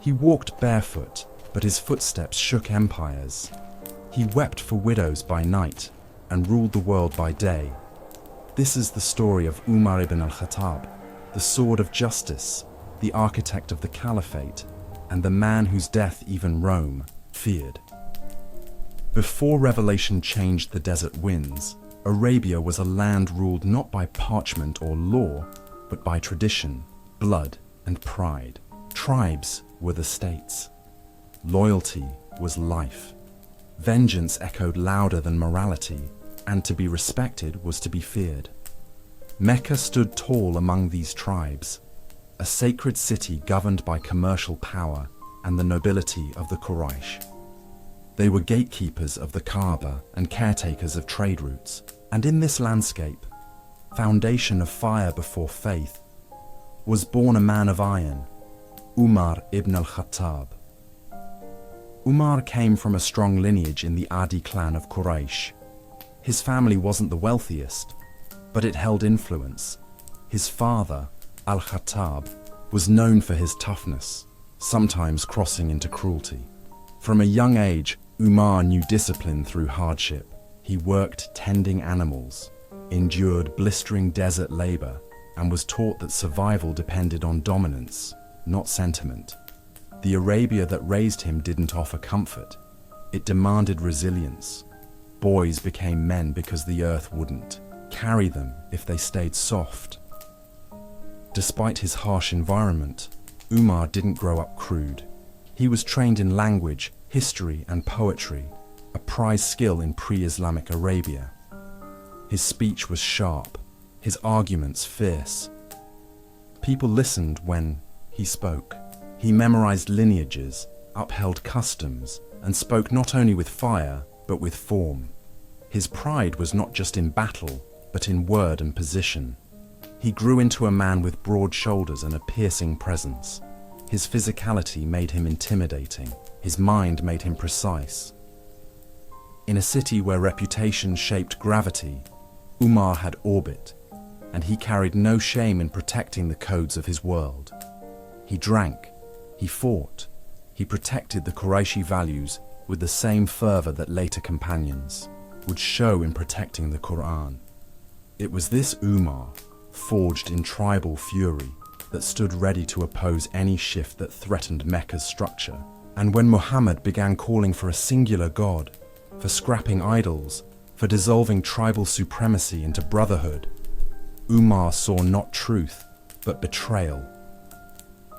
He walked barefoot, but his footsteps shook empires. He wept for widows by night and ruled the world by day. This is the story of Umar ibn al-Khattab, the sword of justice, the architect of the Caliphate, and the man whose death even Rome feared. Before revelation changed the desert winds, Arabia was a land ruled not by parchment or law, but by tradition, blood, and pride. Tribes were the states. Loyalty was life. Vengeance echoed louder than morality, and to be respected was to be feared. Mecca stood tall among these tribes, a sacred city governed by commercial power and the nobility of the Quraysh. They were gatekeepers of the Kaaba and caretakers of trade routes, and in this landscape, foundation of fire before faith, was born a man of iron, Umar ibn al-Khattab. Umar came from a strong lineage in the Adi clan of Quraysh. His family wasn't the wealthiest, but it held influence. His father, al-Khattab, was known for his toughness, sometimes crossing into cruelty. From a young age, Umar knew discipline through hardship. He worked tending animals, endured blistering desert labor, and was taught that survival depended on dominance, not sentiment. The Arabia that raised him didn't offer comfort. It demanded resilience. Boys became men because the earth wouldn't carry them if they stayed soft. Despite his harsh environment, Umar didn't grow up crude. He was trained in language, history, and poetry, a prized skill in pre-Islamic Arabia. His speech was sharp, his arguments fierce. People listened when he spoke. He memorized lineages, upheld customs, and spoke not only with fire, but with form. His pride was not just in battle, but in word and position. He grew into a man with broad shoulders and a piercing presence. His physicality made him intimidating. His mind made him precise. In a city where reputation shaped gravity, Umar had orbit, and he carried no shame in protecting the codes of his world. He drank, he fought, he protected the Qurayshi values with the same fervor that later companions would show in protecting the Quran. It was this Umar, forged in tribal fury, that stood ready to oppose any shift that threatened Mecca's structure. And when Muhammad began calling for a singular God, for scrapping idols, for dissolving tribal supremacy into brotherhood, Umar saw not truth, but betrayal.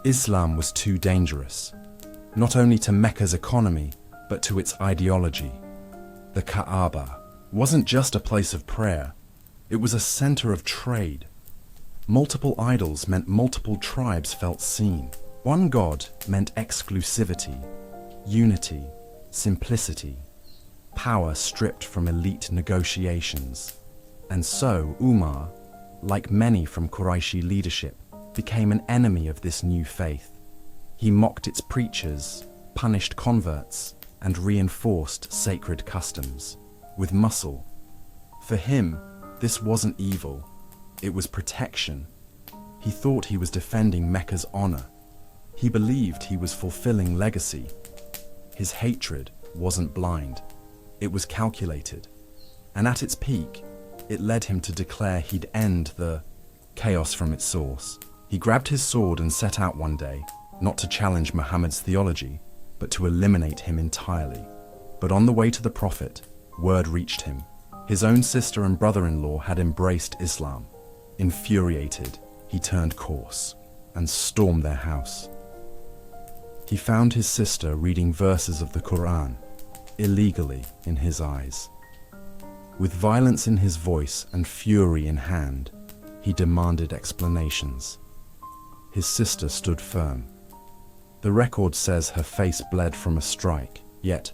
Islam was too dangerous, not only to Mecca's economy, but to its ideology. The Kaaba wasn't just a place of prayer, it was a center of trade. Multiple idols meant multiple tribes felt seen. One God meant exclusivity, unity, simplicity, power stripped from elite negotiations. And so Umar, like many from Qurayshi leadership, became an enemy of this new faith. He mocked its preachers, punished converts, and reinforced sacred customs with muscle. For him, this wasn't evil, it was protection. He thought he was defending Mecca's honor. He believed he was fulfilling legacy. His hatred wasn't blind, it was calculated. And at its peak, it led him to declare he'd end the chaos from its source. He grabbed his sword and set out one day, not to challenge Muhammad's theology, but to eliminate him entirely. But on the way to the Prophet, word reached him. His own sister and brother-in-law had embraced Islam. Infuriated, he turned course and stormed their house. He found his sister reading verses of the Quran, illegally in his eyes. With violence in his voice and fury in hand, he demanded explanations. His sister stood firm. The record says her face bled from a strike, yet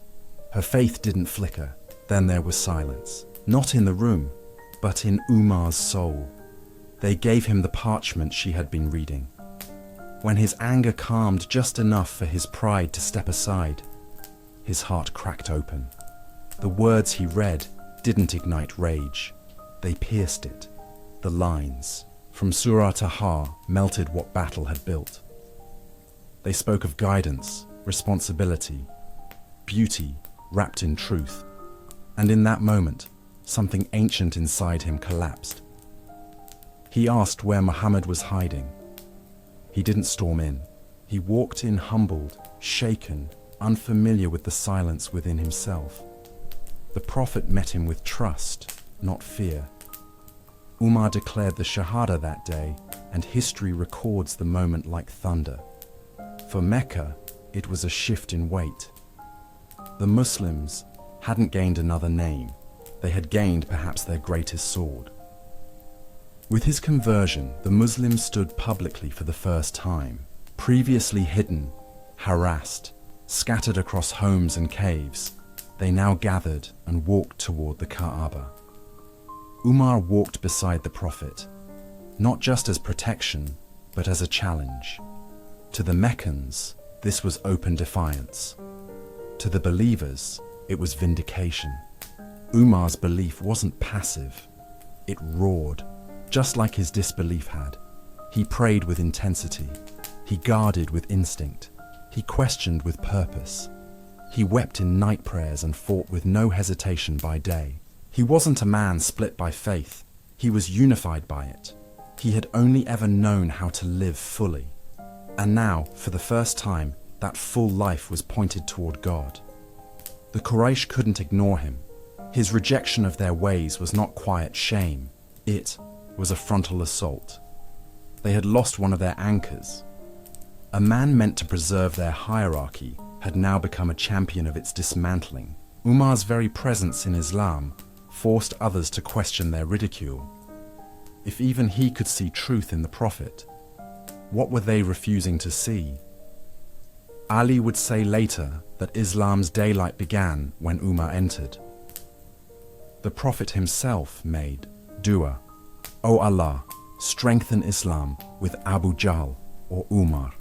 her faith didn't flicker. Then there was silence, not in the room, but in Umar's soul. They gave him the parchment she had been reading. When his anger calmed just enough for his pride to step aside, his heart cracked open. The words he read didn't ignite rage. They pierced it. The lines from Surah Taha melted what battle had built. They spoke of guidance, responsibility, beauty wrapped in truth. And in that moment, something ancient inside him collapsed. He asked where Muhammad was hiding. He didn't storm in. He walked in humbled, shaken, unfamiliar with the silence within himself. The Prophet met him with trust, not fear. Umar declared the Shahada that day, and history records the moment like thunder. For Mecca, it was a shift in weight. The Muslims hadn't gained another name. They had gained perhaps their greatest sword. With his conversion, the Muslims stood publicly for the first time. Previously hidden, harassed, scattered across homes and caves, they now gathered and walked toward the Kaaba. Umar walked beside the Prophet, not just as protection, but as a challenge. To the Meccans, this was open defiance. To the believers, it was vindication. Umar's belief wasn't passive, it roared, just like his disbelief had. He prayed with intensity. He guarded with instinct. He questioned with purpose. He wept in night prayers and fought with no hesitation by day. He wasn't a man split by faith. He was unified by it. He had only ever known how to live fully. And now, for the first time, that full life was pointed toward God. The Quraysh couldn't ignore him. His rejection of their ways was not quiet shame. It was a frontal assault. They had lost one of their anchors. A man meant to preserve their hierarchy had now become a champion of its dismantling. Umar's very presence in Islam forced others to question their ridicule. If even he could see truth in the Prophet, what were they refusing to see? Ali would say later that Islam's daylight began when Umar entered. The Prophet himself made dua, "O Allah, strengthen Islam with Abu Jahl or Umar."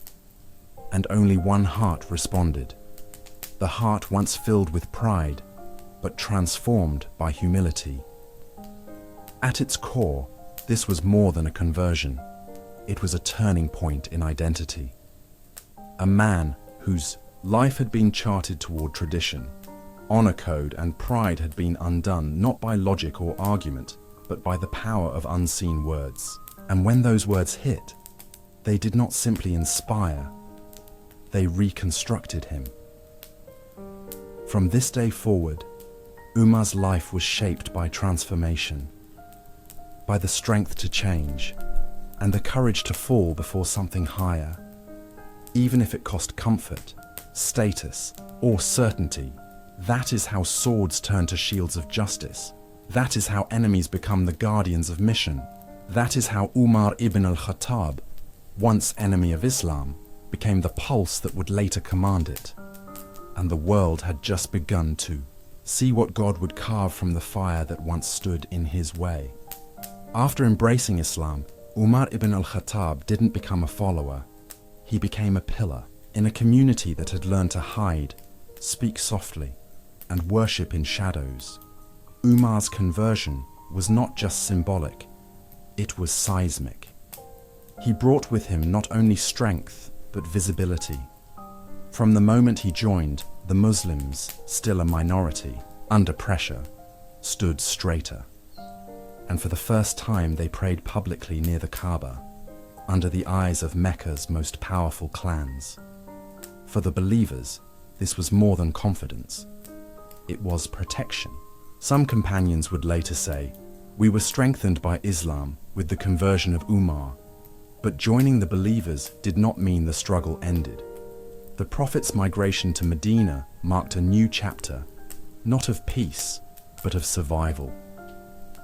And only one heart responded. The heart once filled with pride, but transformed by humility. At its core, this was more than a conversion. It was a turning point in identity. A man whose life had been charted toward tradition, honor code and pride had been undone not by logic or argument, but by the power of unseen words. And when those words hit, they did not simply inspire, they reconstructed him. From this day forward, Umar's life was shaped by transformation, by the strength to change, and the courage to fall before something higher, even if it cost comfort, status, or certainty. That is how swords turn to shields of justice. That is how enemies become the guardians of mission. That is how Umar ibn al-Khattab, once enemy of Islam, became the pulse that would later command it. And the world had just begun to see what God would carve from the fire that once stood in his way. After embracing Islam, Umar ibn al-Khattab didn't become a follower. He became a pillar in a community that had learned to hide, speak softly, and worship in shadows. Umar's conversion was not just symbolic, it was seismic. He brought with him not only strength, but visibility. From the moment he joined, the Muslims, still a minority, under pressure, stood straighter. And for the first time they prayed publicly near the Kaaba, under the eyes of Mecca's most powerful clans. For the believers, this was more than confidence. It was protection. Some companions would later say, "We were strengthened by Islam with the conversion of Umar," but joining the believers did not mean the struggle ended. The Prophet's migration to Medina marked a new chapter, not of peace, but of survival.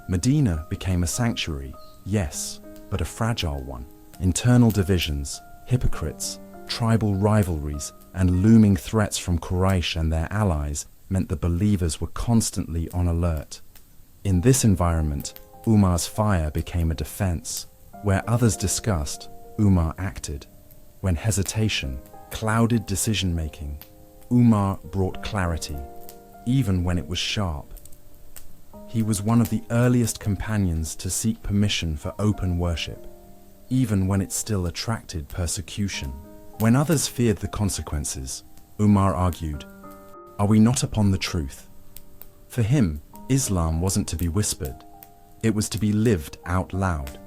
Medina became a sanctuary, yes, but a fragile one. Internal divisions, hypocrites, tribal rivalries, and looming threats from Quraysh and their allies meant the believers were constantly on alert. In this environment, Umar's fire became a defense. Where others discussed, Umar acted. When hesitation clouded decision-making, Umar brought clarity, even when it was sharp. He was one of the earliest companions to seek permission for open worship, even when it still attracted persecution. When others feared the consequences, Umar argued, "Are we not upon the truth?" For him, Islam wasn't to be whispered, it was to be lived out loud.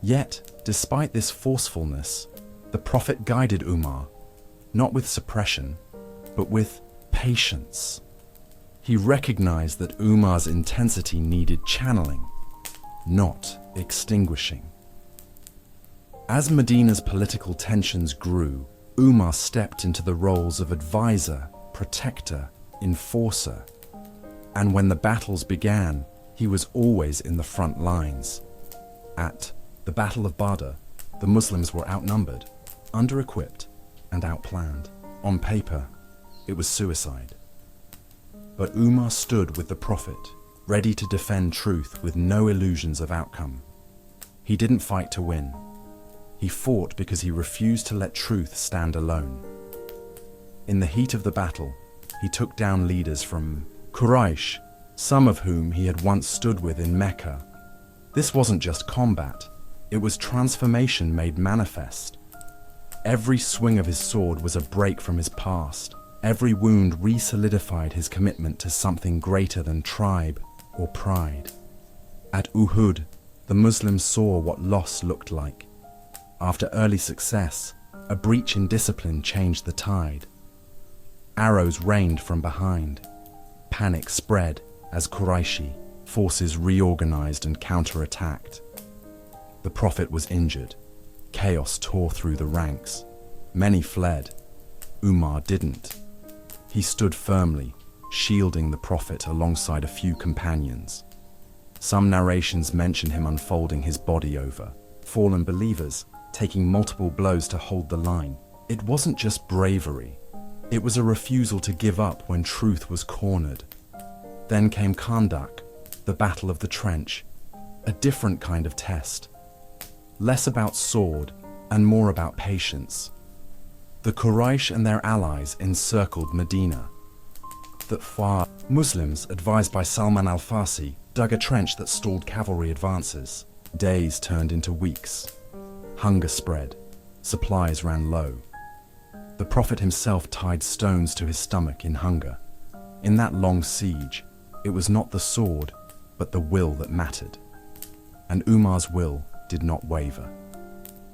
Yet, despite this forcefulness, the Prophet guided Umar, not with suppression, but with patience. He recognized that Umar's intensity needed channeling, not extinguishing. As Medina's political tensions grew, Umar stepped into the roles of advisor, protector, enforcer. And when the battles began, he was always in the front lines. At the Battle of Badr, the Muslims were outnumbered, under-equipped, and outplanned. On paper, it was suicide. But Umar stood with the Prophet, ready to defend truth with no illusions of outcome. He didn't fight to win. He fought because he refused to let truth stand alone. In the heat of the battle, he took down leaders from Quraysh, some of whom he had once stood with in Mecca. This wasn't just combat, it was transformation made manifest. Every swing of his sword was a break from his past. Every wound re-solidified his commitment to something greater than tribe or pride. At Uhud, the Muslims saw what loss looked like. After early success, a breach in discipline changed the tide. Arrows rained from behind. Panic spread as Qurayshi forces reorganized and counterattacked. The Prophet was injured. Chaos tore through the ranks. Many fled. Umar didn't. He stood firmly, shielding the Prophet alongside a few companions. Some narrations mention him unfolding his body over fallen believers, taking multiple blows to hold the line. It wasn't just bravery. It was a refusal to give up when truth was cornered. Then came Khandak, the Battle of the Trench, a different kind of test. Less about sword and more about patience. The Quraysh and their allies encircled Medina. The far Muslims, advised by Salman al-Farsi, dug a trench that stalled cavalry advances. Days turned into weeks. Hunger spread. Supplies ran low. The Prophet himself tied stones to his stomach in hunger. In that long siege, it was not the sword, but the will that mattered. And Umar's will did not waver.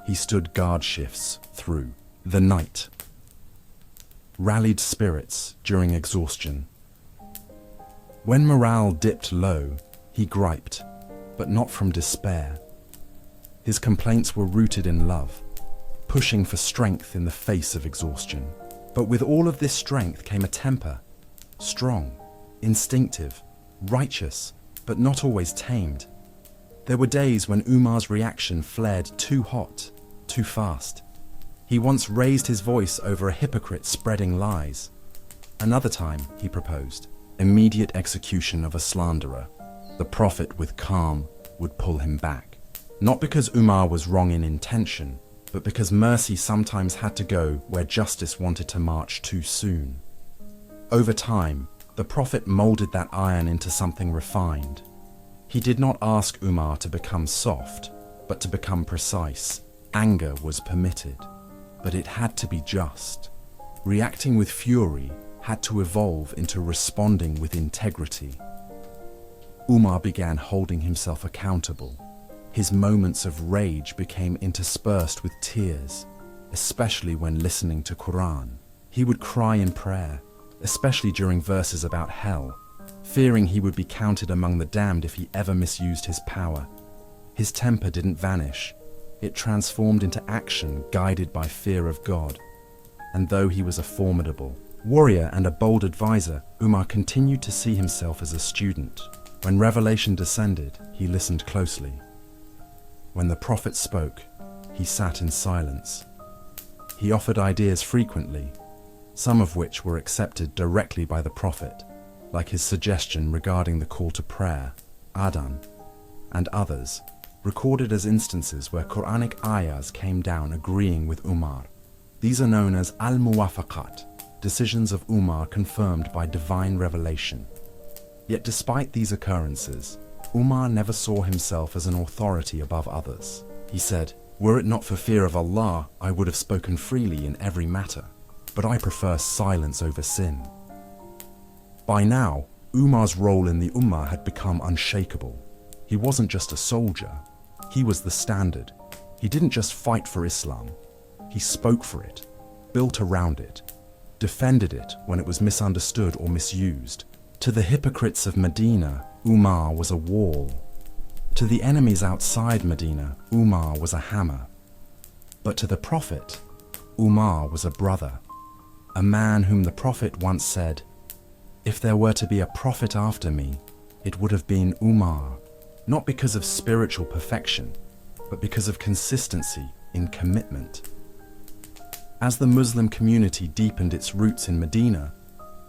He stood guard shifts through the night. Rallied spirits during exhaustion. When morale dipped low, he griped, but not from despair. His complaints were rooted in love, pushing for strength in the face of exhaustion. But with all of this strength came a temper, strong, instinctive, righteous, but not always tamed. There were days when Umar's reaction flared too hot, too fast. He once raised his voice over a hypocrite spreading lies. Another time, he proposed, immediate execution of a slanderer. The Prophet, with calm, would pull him back. Not because Umar was wrong in intention, but because mercy sometimes had to go where justice wanted to march too soon. Over time, the Prophet molded that iron into something refined. He did not ask Umar to become soft, but to become precise. Anger was permitted, but it had to be just. Reacting with fury had to evolve into responding with integrity. Umar began holding himself accountable. His moments of rage became interspersed with tears, especially when listening to Quran. He would cry in prayer, especially during verses about hell, fearing he would be counted among the damned if he ever misused his power. His temper didn't vanish. It transformed into action guided by fear of God. And though he was a formidable warrior and a bold advisor, Umar continued to see himself as a student. When revelation descended, he listened closely. When the Prophet spoke, he sat in silence. He offered ideas frequently, some of which were accepted directly by the Prophet, like his suggestion regarding the call to prayer, adhan, and others, recorded as instances where Quranic ayahs came down agreeing with Umar. These are known as al-muwafaqat, decisions of Umar confirmed by divine revelation. Yet despite these occurrences, Umar never saw himself as an authority above others. He said, Were it not for fear of Allah, I would have spoken freely in every matter, but I prefer silence over sin. By now, Umar's role in the Ummah had become unshakable. He wasn't just a soldier, he was the standard. He didn't just fight for Islam, he spoke for it, built around it, defended it when it was misunderstood or misused. To the hypocrites of Medina, Umar was a wall. To the enemies outside Medina, Umar was a hammer. But to the Prophet, Umar was a brother, a man whom the Prophet once said, "If there were to be a prophet after me, it would have been Umar," not because of spiritual perfection, but because of consistency in commitment. As the Muslim community deepened its roots in Medina,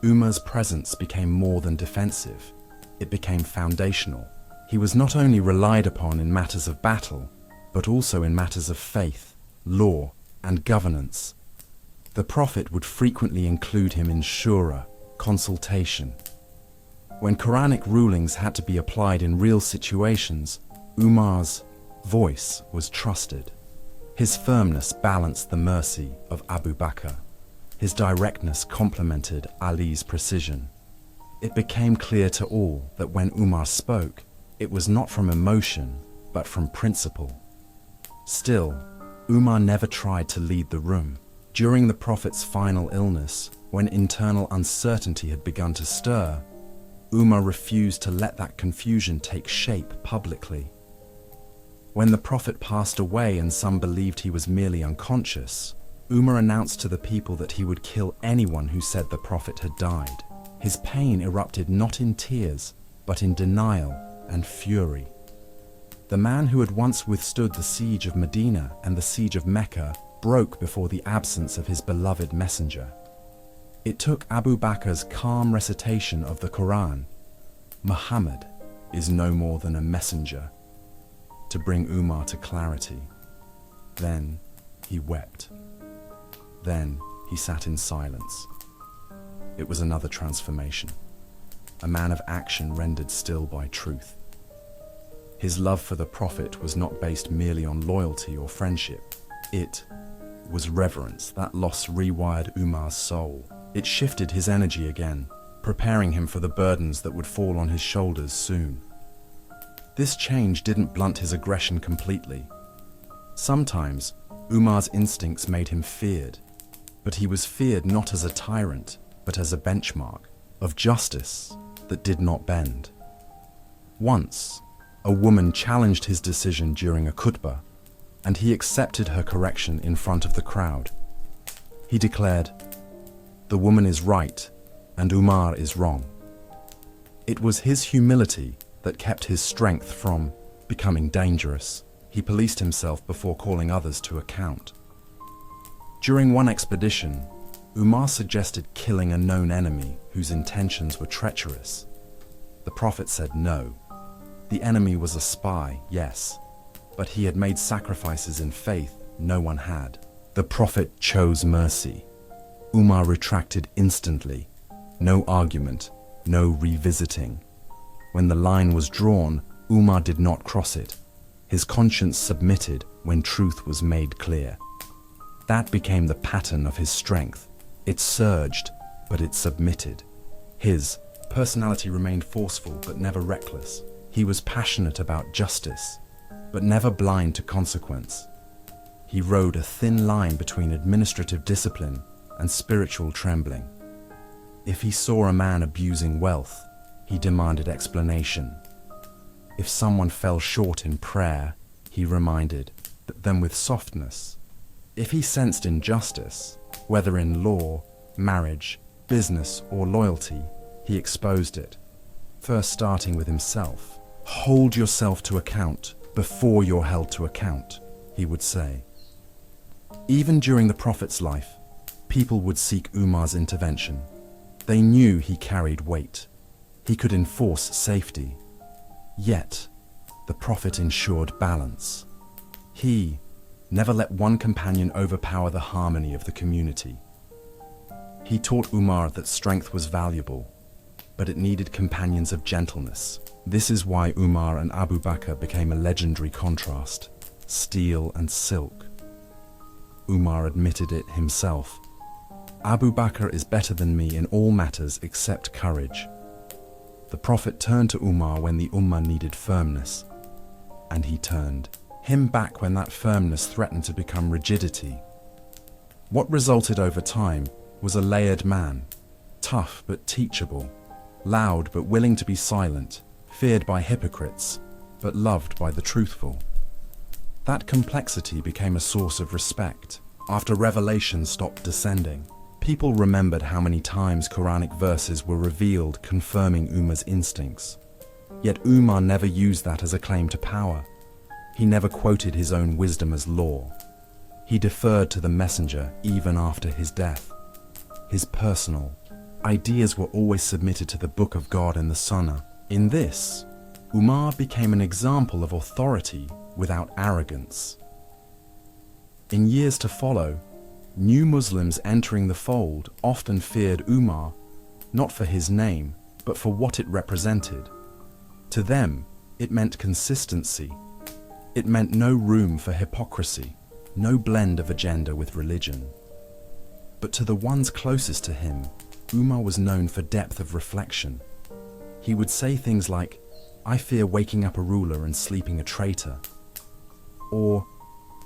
Umar's presence became more than defensive. It became foundational. He was not only relied upon in matters of battle, but also in matters of faith, law, and governance. The Prophet would frequently include him in shura, consultation. When Quranic rulings had to be applied in real situations, Umar's voice was trusted. His firmness balanced the mercy of Abu Bakr. His directness complemented Ali's precision. It became clear to all that when Umar spoke, it was not from emotion, but from principle. Still, Umar never tried to lead the room. During the Prophet's final illness, when internal uncertainty had begun to stir, Umar refused to let that confusion take shape publicly. When the Prophet passed away and some believed he was merely unconscious, Umar announced to the people that he would kill anyone who said the Prophet had died. His pain erupted not in tears, but in denial and fury. The man who had once withstood the siege of Medina and the siege of Mecca broke before the absence of his beloved messenger. It took Abu Bakr's calm recitation of the Quran, "Muhammad is no more than a messenger," to bring Umar to clarity. Then he wept. Then he sat in silence. It was another transformation, a man of action rendered still by truth. His love for the Prophet was not based merely on loyalty or friendship. It was reverence. That loss rewired Umar's soul. It shifted his energy again, preparing him for the burdens that would fall on his shoulders soon. This change didn't blunt his aggression completely. Sometimes, Umar's instincts made him feared, but he was feared not as a tyrant, but as a benchmark of justice that did not bend. Once, a woman challenged his decision during a khutbah, and he accepted her correction in front of the crowd. He declared, "The woman is right, and Umar is wrong." It was his humility that kept his strength from becoming dangerous. He policed himself before calling others to account. During one expedition, Umar suggested killing a known enemy whose intentions were treacherous. The Prophet said no. The enemy was a spy, yes, but he had made sacrifices in faith no one had. The Prophet chose mercy. Umar retracted instantly. No argument, no revisiting. When the line was drawn, Umar did not cross it. His conscience submitted when truth was made clear. That became the pattern of his strength. It surged, but it submitted. His personality remained forceful but never reckless. He was passionate about justice, but never blind to consequence. He rode a thin line between administrative discipline and spiritual trembling. If he saw a man abusing wealth, he demanded explanation. If someone fell short in prayer, he reminded them with softness. If he sensed injustice, whether in law, marriage, business, or loyalty, he exposed it, first starting with himself. "Hold yourself to account before you're held to account," he would say. Even during the Prophet's life, people would seek Umar's intervention. They knew he carried weight. He could enforce safety. Yet, the Prophet ensured balance. He never let one companion overpower the harmony of the community. He taught Umar that strength was valuable, but it needed companions of gentleness. This is why Umar and Abu Bakr became a legendary contrast. steel and silk. Umar admitted it himself. Abu Bakr is better than me in all matters except courage. The Prophet turned to Umar when the Ummah needed firmness, and he turned him back when that firmness threatened to become rigidity. What resulted over time was a layered man, tough but teachable, loud but willing to be silent, feared by hypocrites, but loved by the truthful. That complexity became a source of respect. After revelation stopped descending, people remembered how many times Quranic verses were revealed confirming Umar's instincts. Yet Umar never used that as a claim to power. He never quoted his own wisdom as law. He deferred to the messenger even after his death. His personal ideas were always submitted to the Book of God and the Sunnah. In this, Umar became an example of authority without arrogance. In years to follow, new Muslims entering the fold often feared Umar, not for his name, but for what it represented. To them, it meant consistency. It meant no room for hypocrisy, no blend of agenda with religion. But to the ones closest to him, Umar was known for depth of reflection. He would say things like, "I fear waking up a ruler and sleeping a traitor." Or,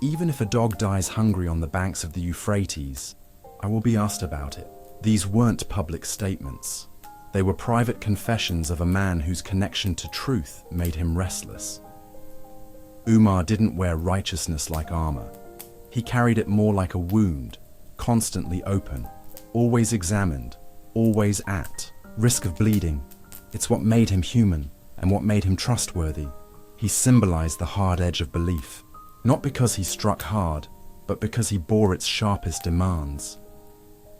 "Even if a dog dies hungry on the banks of the Euphrates, I will be asked about it." These weren't public statements. They were private confessions of a man whose connection to truth made him restless. Umar didn't wear righteousness like armor. He carried it more like a wound, constantly open, always examined, always at risk of bleeding. It's what made him human and what made him trustworthy. He symbolized the hard edge of belief, not because he struck hard, but because he bore its sharpest demands.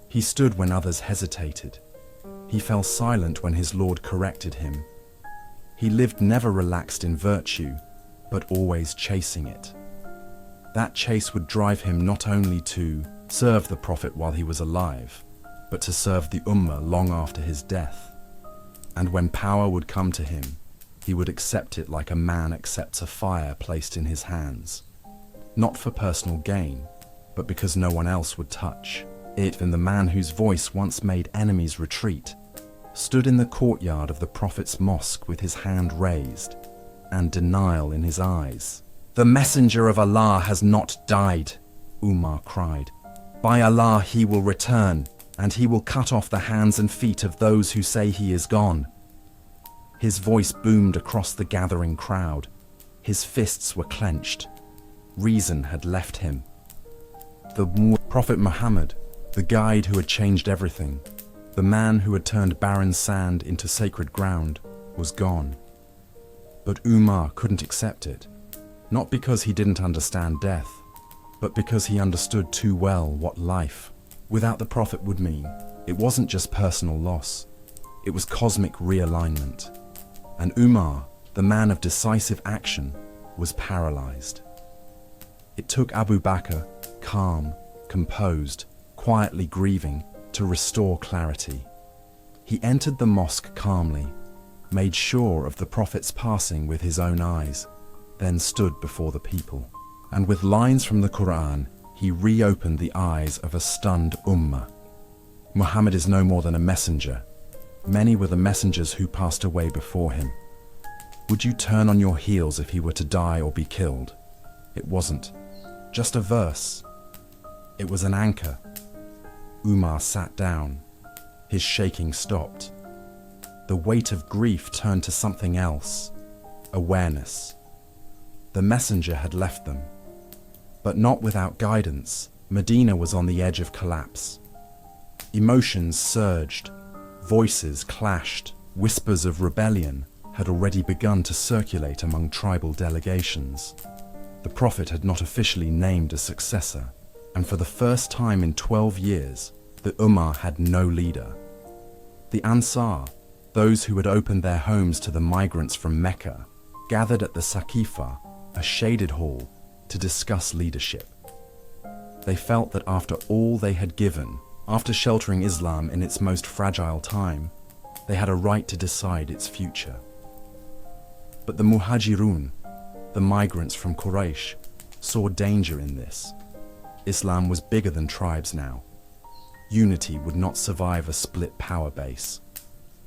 He stood when others hesitated. He fell silent when his Lord corrected him. He lived never relaxed in virtue, but always chasing it. That chase would drive him not only to serve the Prophet while he was alive, but to serve the Ummah long after his death. And when power would come to him, he would accept it like a man accepts a fire placed in his hands, not for personal gain, but because no one else would touch it. And the man whose voice once made enemies retreat stood in the courtyard of the Prophet's mosque with his hand raised and denial in his eyes. "The Messenger of Allah has not died," Umar cried. "By Allah, he will return, and he will cut off the hands and feet of those who say he is gone." His voice boomed across the gathering crowd. His fists were clenched. Reason had left him. The Prophet Muhammad, the guide who had changed everything, the man who had turned barren sand into sacred ground, was gone. But Umar couldn't accept it, not because he didn't understand death, but because he understood too well what life without the Prophet would mean. It wasn't just personal loss, it was cosmic realignment. And Umar, the man of decisive action, was paralyzed. It took Abu Bakr, calm, composed, quietly grieving, to restore clarity. He entered the mosque calmly, made sure of the Prophet's passing with his own eyes, then stood before the people. And with lines from the Quran, he reopened the eyes of a stunned Ummah. Muhammad is no more than a messenger. Many were the messengers who passed away before him. Would you turn on your heels if he were to die or be killed? It wasn't just a verse. It was an anchor. Umar sat down. His shaking stopped. The weight of grief turned to something else, awareness. The messenger had left them, but not without guidance. Medina was on the edge of collapse. Emotions surged, voices clashed, whispers of rebellion had already begun to circulate among tribal delegations. The Prophet had not officially named a successor, and for the first time in 12 years, the Ummah had no leader. The Ansar, those who had opened their homes to the migrants from Mecca, gathered at the Saqifa, a shaded hall, to discuss leadership. They felt that after all they had given, after sheltering Islam in its most fragile time, they had a right to decide its future. But the Muhajirun, the migrants from Quraysh, saw danger in this. Islam was bigger than tribes now. Unity would not survive a split power base.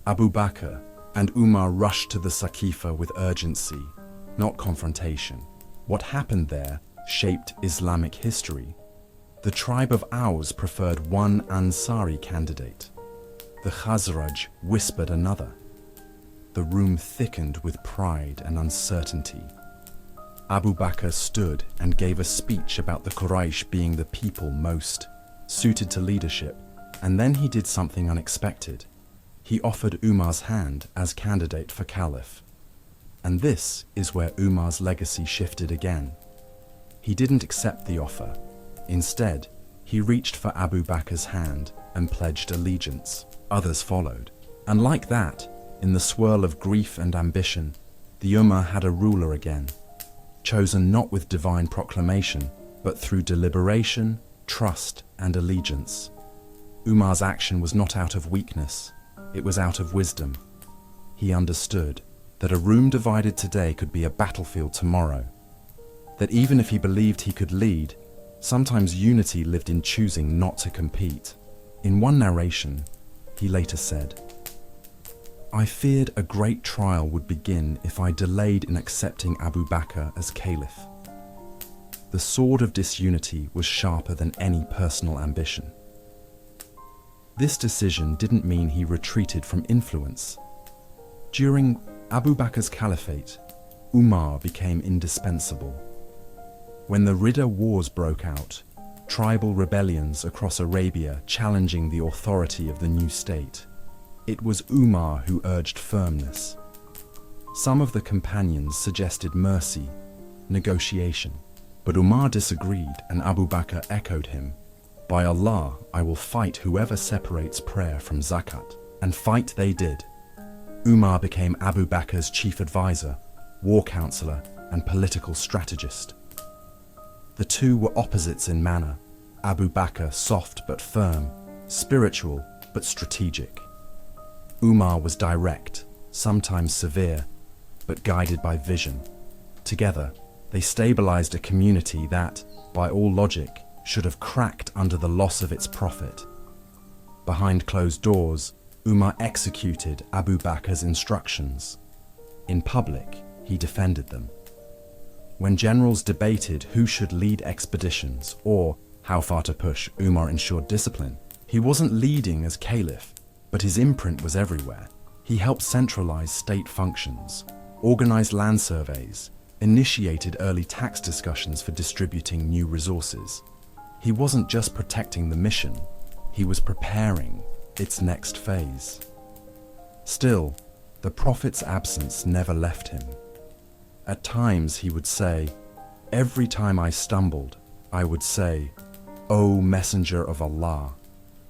Abu Bakr and Umar rushed to the Saqifa with urgency, not confrontation. What happened there shaped Islamic history. The tribe of Aus preferred one Ansari candidate. The Khazraj whispered another. The room thickened with pride and uncertainty. Abu Bakr stood and gave a speech about the Quraysh being the people most suited to leadership, and then he did something unexpected. He offered Umar's hand as candidate for Caliph. And this is where Umar's legacy shifted again. He didn't accept the offer. Instead, he reached for Abu Bakr's hand and pledged allegiance. Others followed. And like that, in the swirl of grief and ambition, the Ummah had a ruler again, chosen not with divine proclamation, but through deliberation, trust, and allegiance. Umar's action was not out of weakness, it was out of wisdom. He understood that a room divided today could be a battlefield tomorrow. That even if he believed he could lead, sometimes unity lived in choosing not to compete. In one narration, he later said, "I feared a great trial would begin if I delayed in accepting Abu Bakr as Caliph." The sword of disunity was sharper than any personal ambition. This decision didn't mean he retreated from influence. During Abu Bakr's caliphate, Umar became indispensable. When the Ridda Wars broke out, tribal rebellions across Arabia challenging the authority of the new state, it was Umar who urged firmness. Some of the companions suggested mercy, negotiation, but Umar disagreed and Abu Bakr echoed him. "By Allah, I will fight whoever separates prayer from zakat." And fight they did. Umar became Abu Bakr's chief advisor, war counselor, and political strategist. The two were opposites in manner. Abu Bakr soft but firm, spiritual but strategic. Umar was direct, sometimes severe, but guided by vision. Together, they stabilized a community that, by all logic, should have cracked under the loss of its prophet. Behind closed doors, Umar executed Abu Bakr's instructions. In public, he defended them. When generals debated who should lead expeditions or how far to push, Umar ensured discipline. He wasn't leading as caliph, but his imprint was everywhere. He helped centralize state functions, organized land surveys, initiated early tax discussions for distributing new resources. He wasn't just protecting the mission, he was preparing its next phase. Still, the prophet's absence never left him. At times he would say, "Every time I stumbled, I would say, 'O Messenger of Allah,'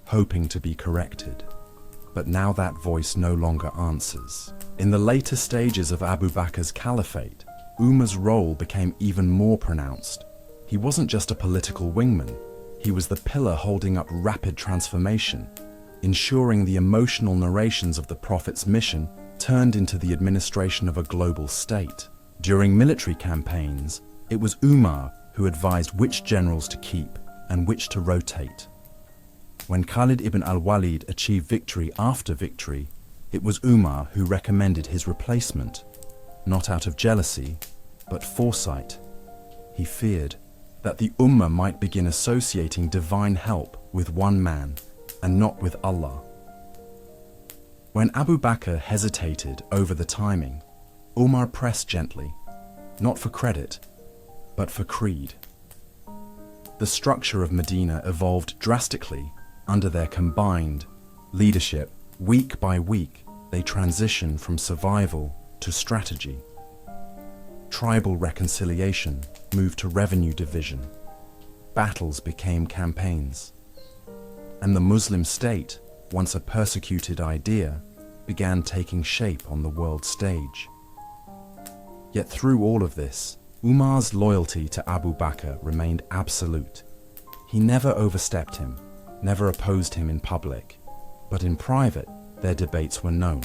hoping to be corrected. But now that voice no longer answers." In the later stages of Abu Bakr's caliphate, Umar's role became even more pronounced. He wasn't just a political wingman, he was the pillar holding up rapid transformation, ensuring the emotional narrations of the Prophet's mission turned into the administration of a global state. During military campaigns, it was Umar who advised which generals to keep and which to rotate. When Khalid ibn al-Walid achieved victory after victory, it was Umar who recommended his replacement, not out of jealousy, but foresight. He feared that the Ummah might begin associating divine help with one man and not with Allah. When Abu Bakr hesitated over the timing, Umar pressed gently, not for credit, but for creed. The structure of Medina evolved drastically under their combined leadership. Week by week, they transitioned from survival to strategy. Tribal reconciliation moved to revenue division. Battles became campaigns. And the Muslim state, once a persecuted idea, began taking shape on the world stage. Yet through all of this, Umar's loyalty to Abu Bakr remained absolute. He never overstepped him, never opposed him in public, but in private, their debates were known.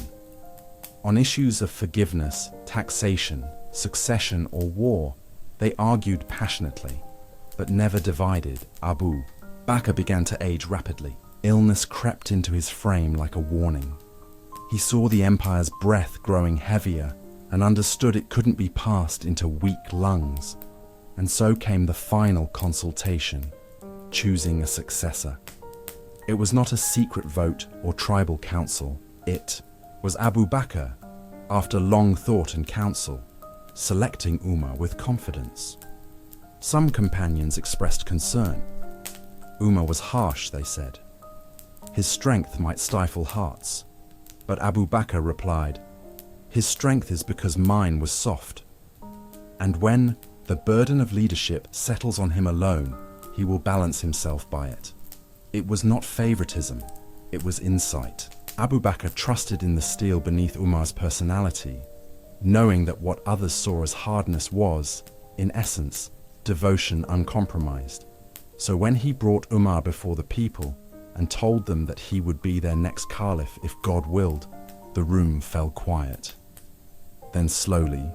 On issues of forgiveness, taxation, succession, or war, They argued passionately, but never divided. Abu Bakr began to age rapidly. Illness crept into his frame like a warning. He saw the empire's breath growing heavier and understood it couldn't be passed into weak lungs. And so came the final consultation, choosing a successor. It was not a secret vote or tribal council. It was Abu Bakr, after long thought and counsel, selecting Umar with confidence. Some companions expressed concern. Umar was harsh, they said. His strength might stifle hearts. But Abu Bakr replied, "His strength is because mine was soft. And when the burden of leadership settles on him alone, he will balance himself by it." It was not favoritism, it was insight. Abu Bakr trusted in the steel beneath Umar's personality, knowing that what others saw as hardness was, in essence, devotion uncompromised. So when he brought Umar before the people and told them that he would be their next Caliph if God willed, the room fell quiet. Then slowly,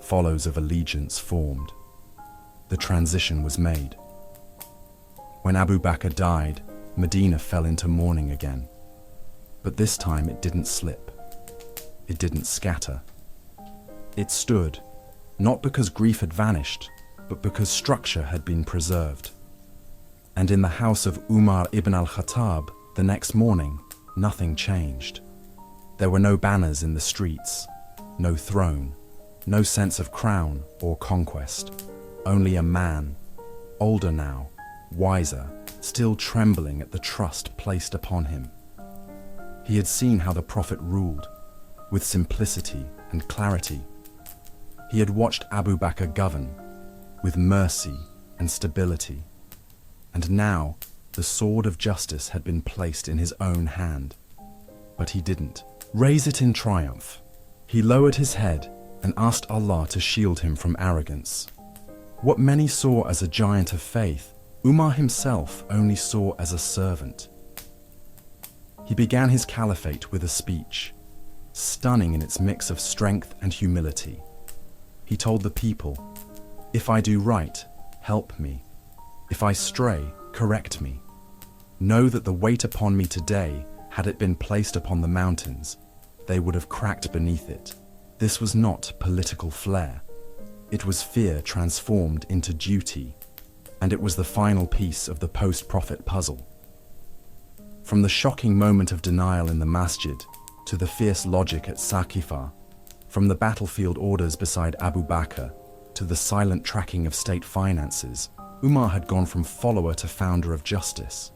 follows of allegiance formed. The transition was made. When Abu Bakr died, Medina fell into mourning again. But this time it didn't slip. It didn't scatter. It stood, not because grief had vanished, but because structure had been preserved. And in the house of Umar ibn al-Khattab, the next morning, nothing changed. There were no banners in the streets, no throne, no sense of crown or conquest. Only a man, older now, wiser, still trembling at the trust placed upon him. He had seen how the Prophet ruled, with simplicity and clarity. He had watched Abu Bakr govern, with mercy and stability. And now, the sword of justice had been placed in his own hand. But he didn't raise it in triumph. He lowered his head and asked Allah to shield him from arrogance. What many saw as a giant of faith, Umar himself only saw as a servant. He began his caliphate with a speech, stunning in its mix of strength and humility. He told the people, "If I do right, help me. If I stray, correct me. Know that the weight upon me today, had it been placed upon the mountains, they would have cracked beneath it." This was not political flair. It was fear transformed into duty, and it was the final piece of the post-prophet puzzle. From the shocking moment of denial in the masjid to the fierce logic at Saqifa, from the battlefield orders beside Abu Bakr to the silent tracking of state finances, Umar had gone from follower to founder of justice.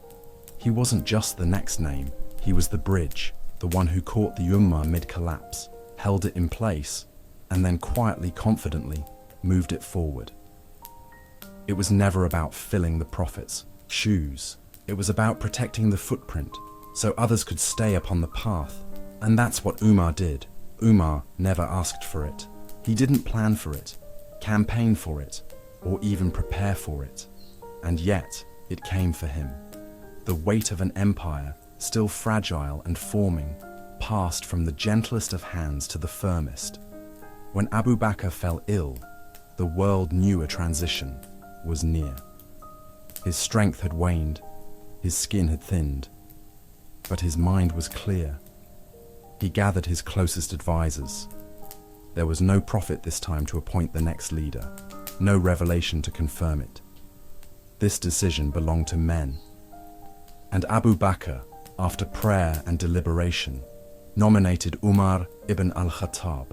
He wasn't just the next name, he was the bridge, the one who caught the Ummah mid-collapse, held it in place, and then quietly, confidently moved it forward. It was never about filling the Prophet's shoes. It was about protecting the footprint, so others could stay upon the path. And that's what Umar did. Umar never asked for it. He didn't plan for it, campaign for it, or even prepare for it. And yet, it came for him. The weight of an empire, still fragile and forming, passed from the gentlest of hands to the firmest. When Abu Bakr fell ill, the world knew a transition was near. His strength had waned, his skin had thinned, but his mind was clear. He gathered his closest advisors. There was no prophet this time to appoint the next leader, no revelation to confirm it. This decision belonged to men. And Abu Bakr, after prayer and deliberation, nominated Umar ibn al-Khattab.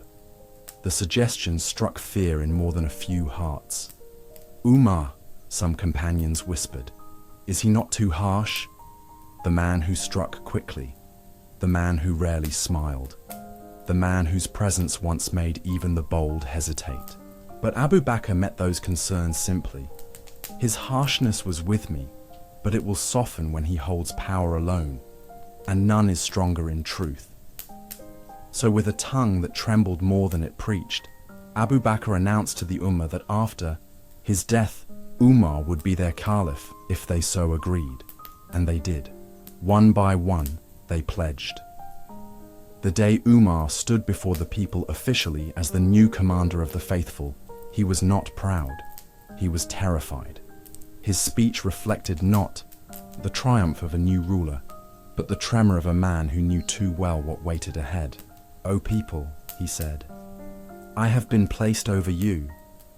The suggestion struck fear in more than a few hearts. "Umar," some companions whispered, "is he not too harsh?" The man who struck quickly, the man who rarely smiled, the man whose presence once made even the bold hesitate. But Abu Bakr met those concerns simply. "His harshness was with me, but it will soften when he holds power alone, and none is stronger in truth." So with a tongue that trembled more than it preached, Abu Bakr announced to the Ummah that after his death, Umar would be their Caliph if they so agreed. And they did. One by one, they pledged. The day Umar stood before the people officially as the new commander of the faithful, he was not proud. He was terrified. His speech reflected not the triumph of a new ruler, but the tremor of a man who knew too well what waited ahead. "O people," he said, "I have been placed over you,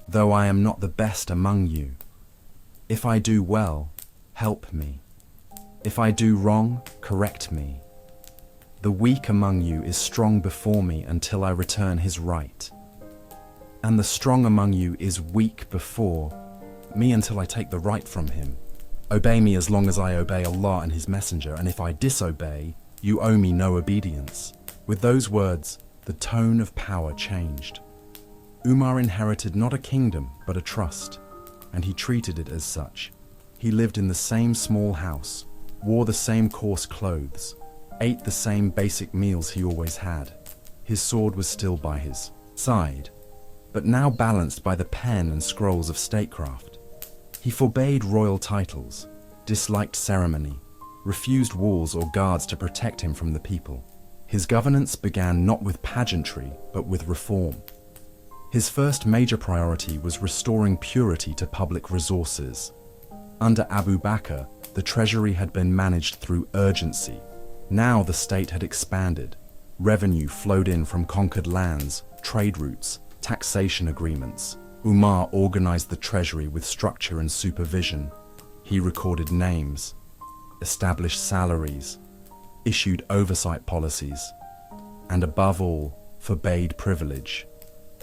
though I am not the best among you. If I do well, help me. If I do wrong, correct me. The weak among you is strong before me until I return his right. And the strong among you is weak before me until I take the right from him. Obey me as long as I obey Allah and his messenger, and if I disobey, you owe me no obedience." With those words, the tone of power changed. Umar inherited not a kingdom, but a trust, and he treated it as such. He lived in the same small house, wore the same coarse clothes, ate the same basic meals he always had. His sword was still by his side, but now balanced by the pen and scrolls of statecraft. He forbade royal titles, disliked ceremony, refused walls or guards to protect him from the people. His governance began not with pageantry, but with reform. His first major priority was restoring purity to public resources. Under Abu Bakr, the treasury had been managed through urgency. Now the state had expanded. Revenue flowed in from conquered lands, trade routes, taxation agreements. Umar organized the treasury with structure and supervision. He recorded names, established salaries, issued oversight policies, and above all, forbade privilege.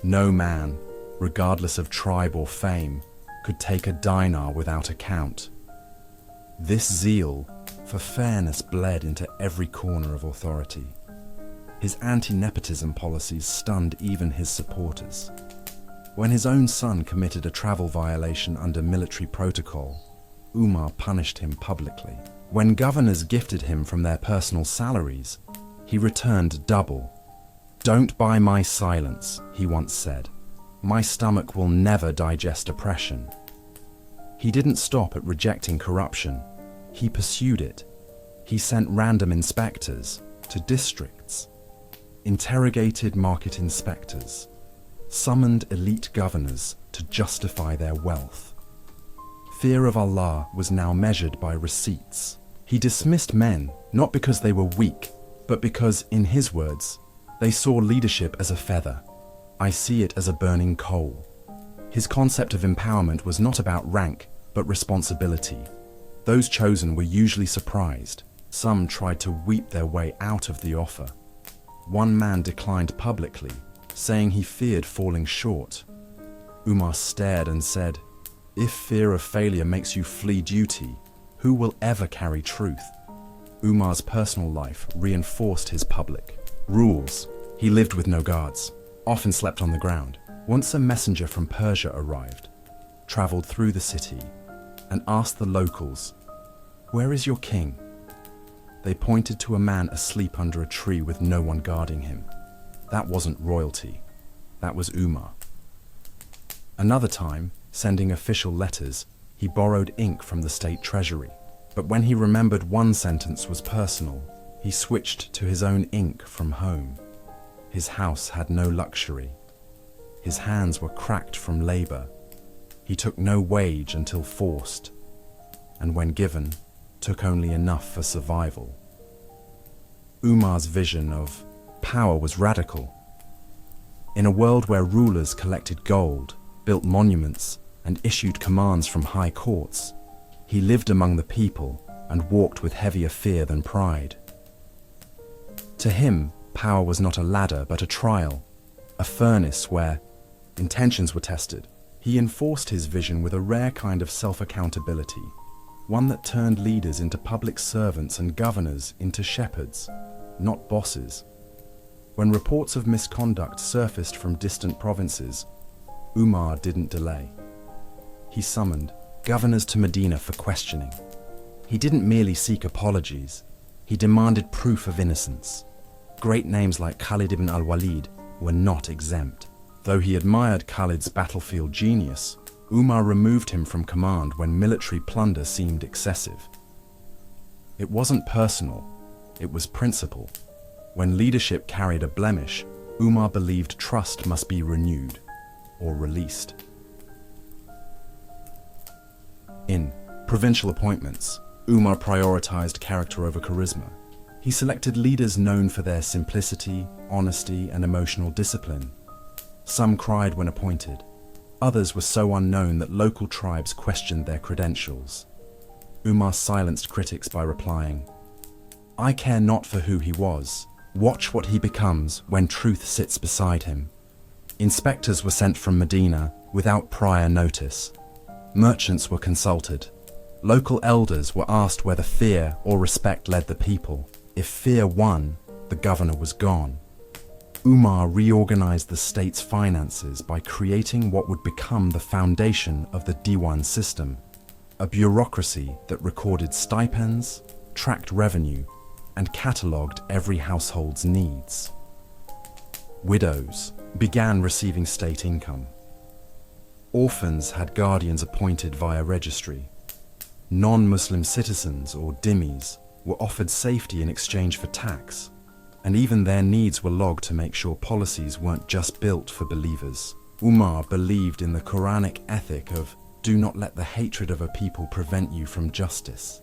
No man, regardless of tribe or fame, could take a dinar without account. This zeal for fairness bled into every corner of authority. His anti-nepotism policies stunned even his supporters. When his own son committed a travel violation under military protocol, Umar punished him publicly. When governors gifted him from their personal salaries, he returned double. "Don't buy my silence," he once said. "My stomach will never digest oppression." He didn't stop at rejecting corruption. He pursued it. He sent random inspectors to districts, interrogated market inspectors, summoned elite governors to justify their wealth. Fear of Allah was now measured by receipts. He dismissed men not because they were weak, but because, in his words, they saw leadership as a feather. "I see it as a burning coal." His concept of empowerment was not about rank, but responsibility. Those chosen were usually surprised. Some tried to weep their way out of the offer. One man declined publicly, saying he feared falling short. Umar stared and said, "If fear of failure makes you flee duty, who will ever carry truth?" Umar's personal life reinforced his public rules. He lived with no guards, often slept on the ground. Once a messenger from Persia arrived, traveled through the city, and asked the locals, "Where is your king?" They pointed to a man asleep under a tree with no one guarding him. That wasn't royalty. That was Umar. Another time, sending official letters, he borrowed ink from the state treasury. But when he remembered one sentence was personal, he switched to his own ink from home. His house had no luxury. His hands were cracked from labor. He took no wage until forced, and when given, took only enough for survival. Umar's vision of power was radical. In a world where rulers collected gold, built monuments, and issued commands from high courts, he lived among the people and walked with heavier fear than pride. To him, power was not a ladder but a trial, a furnace where intentions were tested. He enforced his vision with a rare kind of self-accountability, one that turned leaders into public servants and governors into shepherds, not bosses. When reports of misconduct surfaced from distant provinces, Umar didn't delay. He summoned governors to Medina for questioning. He didn't merely seek apologies, he demanded proof of innocence. Great names like Khalid ibn al-Walid were not exempt. Though he admired Khalid's battlefield genius, Umar removed him from command when military plunder seemed excessive. It wasn't personal, it was principle. When leadership carried a blemish, Umar believed trust must be renewed or released. In provincial appointments, Umar prioritized character over charisma. He selected leaders known for their simplicity, honesty, and emotional discipline. Some cried when appointed. Others were so unknown that local tribes questioned their credentials. Umar silenced critics by replying, "I care not for who he was. Watch what he becomes when truth sits beside him." Inspectors were sent from Medina without prior notice. Merchants were consulted. Local elders were asked whether fear or respect led the people. If fear won, the governor was gone. Umar reorganized the state's finances by creating what would become the foundation of the Diwan system, a bureaucracy that recorded stipends, tracked revenue, and catalogued every household's needs. Widows began receiving state income. Orphans had guardians appointed via registry. Non-Muslim citizens, or dhimmis, were offered safety in exchange for tax, and even their needs were logged to make sure policies weren't just built for believers. Umar believed in the Quranic ethic of "do not let the hatred of a people prevent you from justice."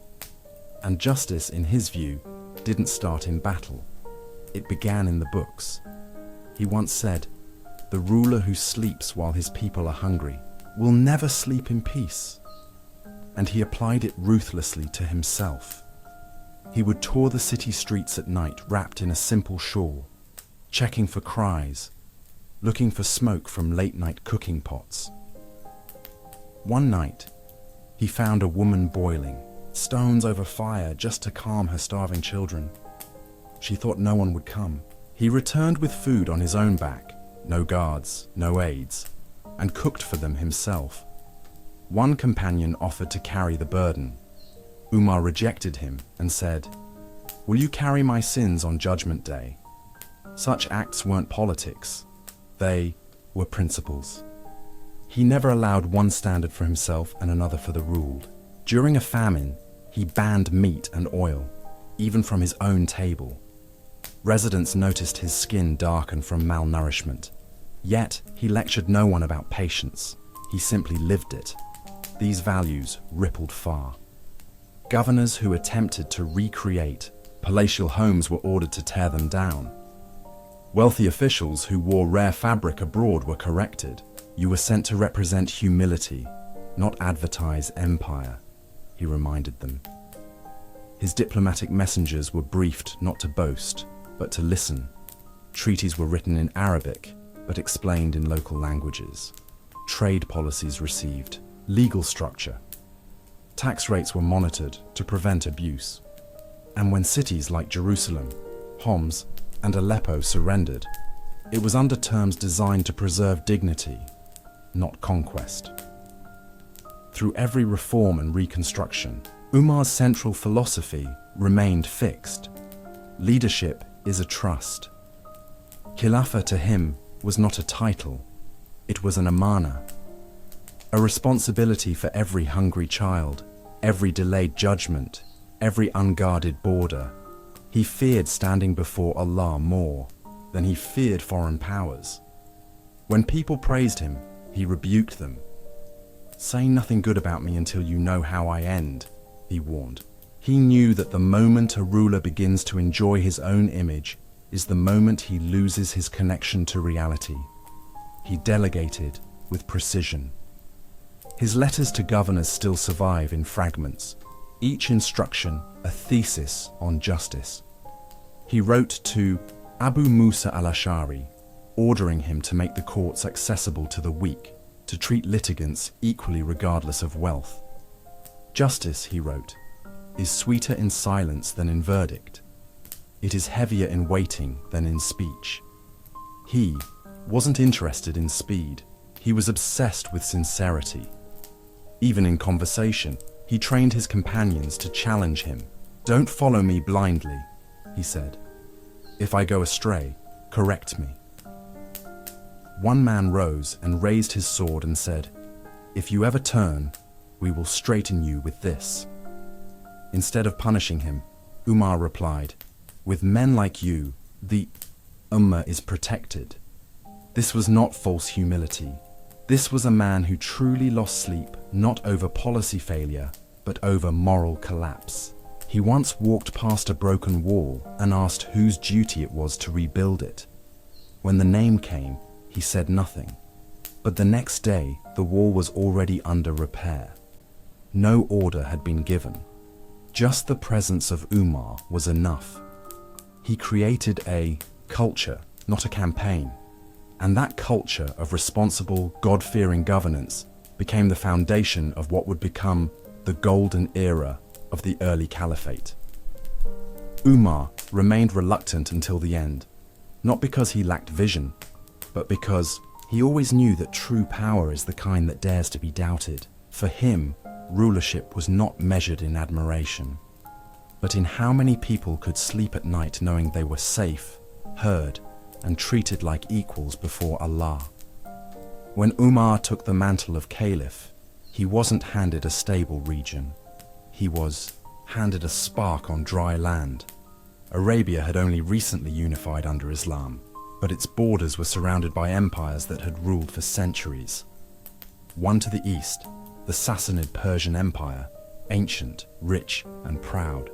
And justice, in his view, didn't start in battle. It began in the books. He once said, "The ruler who sleeps while his people are hungry will never sleep in peace." And he applied it ruthlessly to himself. He would tour the city streets at night wrapped in a simple shawl, checking for cries, looking for smoke from late-night cooking pots. One night, he found a woman boiling, stones over fire just to calm her starving children. She thought no one would come. He returned with food on his own back, no guards, no aides, and cooked for them himself. One companion offered to carry the burden. Umar rejected him and said, "Will you carry my sins on Judgment Day?" Such acts weren't politics. They were principles. He never allowed one standard for himself and another for the ruled. During a famine, he banned meat and oil, even from his own table. Residents noticed his skin darken from malnourishment. Yet, he lectured no one about patience. He simply lived it. These values rippled far. Governors who attempted to recreate palatial homes were ordered to tear them down. Wealthy officials who wore rare fabric abroad were corrected. "You were sent to represent humility, not advertise empire," he reminded them. His diplomatic messengers were briefed not to boast, but to listen. Treaties were written in Arabic, but explained in local languages. Trade policies received legal structure. Tax rates were monitored to prevent abuse. And when cities like Jerusalem, Homs, and Aleppo surrendered, it was under terms designed to preserve dignity, not conquest. Through every reform and reconstruction, Umar's central philosophy remained fixed. Leadership is a trust. Khilafah to him was not a title, it was an amana, a responsibility for every hungry child, every delayed judgment, every unguarded border. He feared standing before Allah more than he feared foreign powers. When people praised him, he rebuked them. "Say nothing good about me until you know how I end," he warned. He knew that the moment a ruler begins to enjoy his own image is the moment he loses his connection to reality. He delegated with precision. His letters to governors still survive in fragments, each instruction a thesis on justice. He wrote to Abu Musa al-Ash'ari, ordering him to make the courts accessible to the weak, to treat litigants equally regardless of wealth. "Justice," he wrote, "is sweeter in silence than in verdict. It is heavier in waiting than in speech." He wasn't interested in speed. He was obsessed with sincerity. Even in conversation, he trained his companions to challenge him. "Don't follow me blindly," he said. "If I go astray, correct me." One man rose and raised his sword and said, "If you ever turn, we will straighten you with this." Instead of punishing him, Umar replied, "With men like you, the Ummah is protected." This was not false humility. This was a man who truly lost sleep, not over policy failure, but over moral collapse. He once walked past a broken wall and asked whose duty it was to rebuild it. When the name came, he said nothing. But the next day, the wall was already under repair. No order had been given. Just the presence of Umar was enough. He created a culture, not a campaign. And that culture of responsible, God-fearing governance became the foundation of what would become the golden era of the early caliphate. Umar remained reluctant until the end, not because he lacked vision, but because he always knew that true power is the kind that dares to be doubted. For him, rulership was not measured in admiration, but in how many people could sleep at night knowing they were safe, heard, and treated like equals before Allah. When Umar took the mantle of Caliph, he wasn't handed a stable region. He was handed a spark on dry land. Arabia had only recently unified under Islam, but its borders were surrounded by empires that had ruled for centuries. One to the east, the Sassanid Persian Empire, ancient, rich, and proud.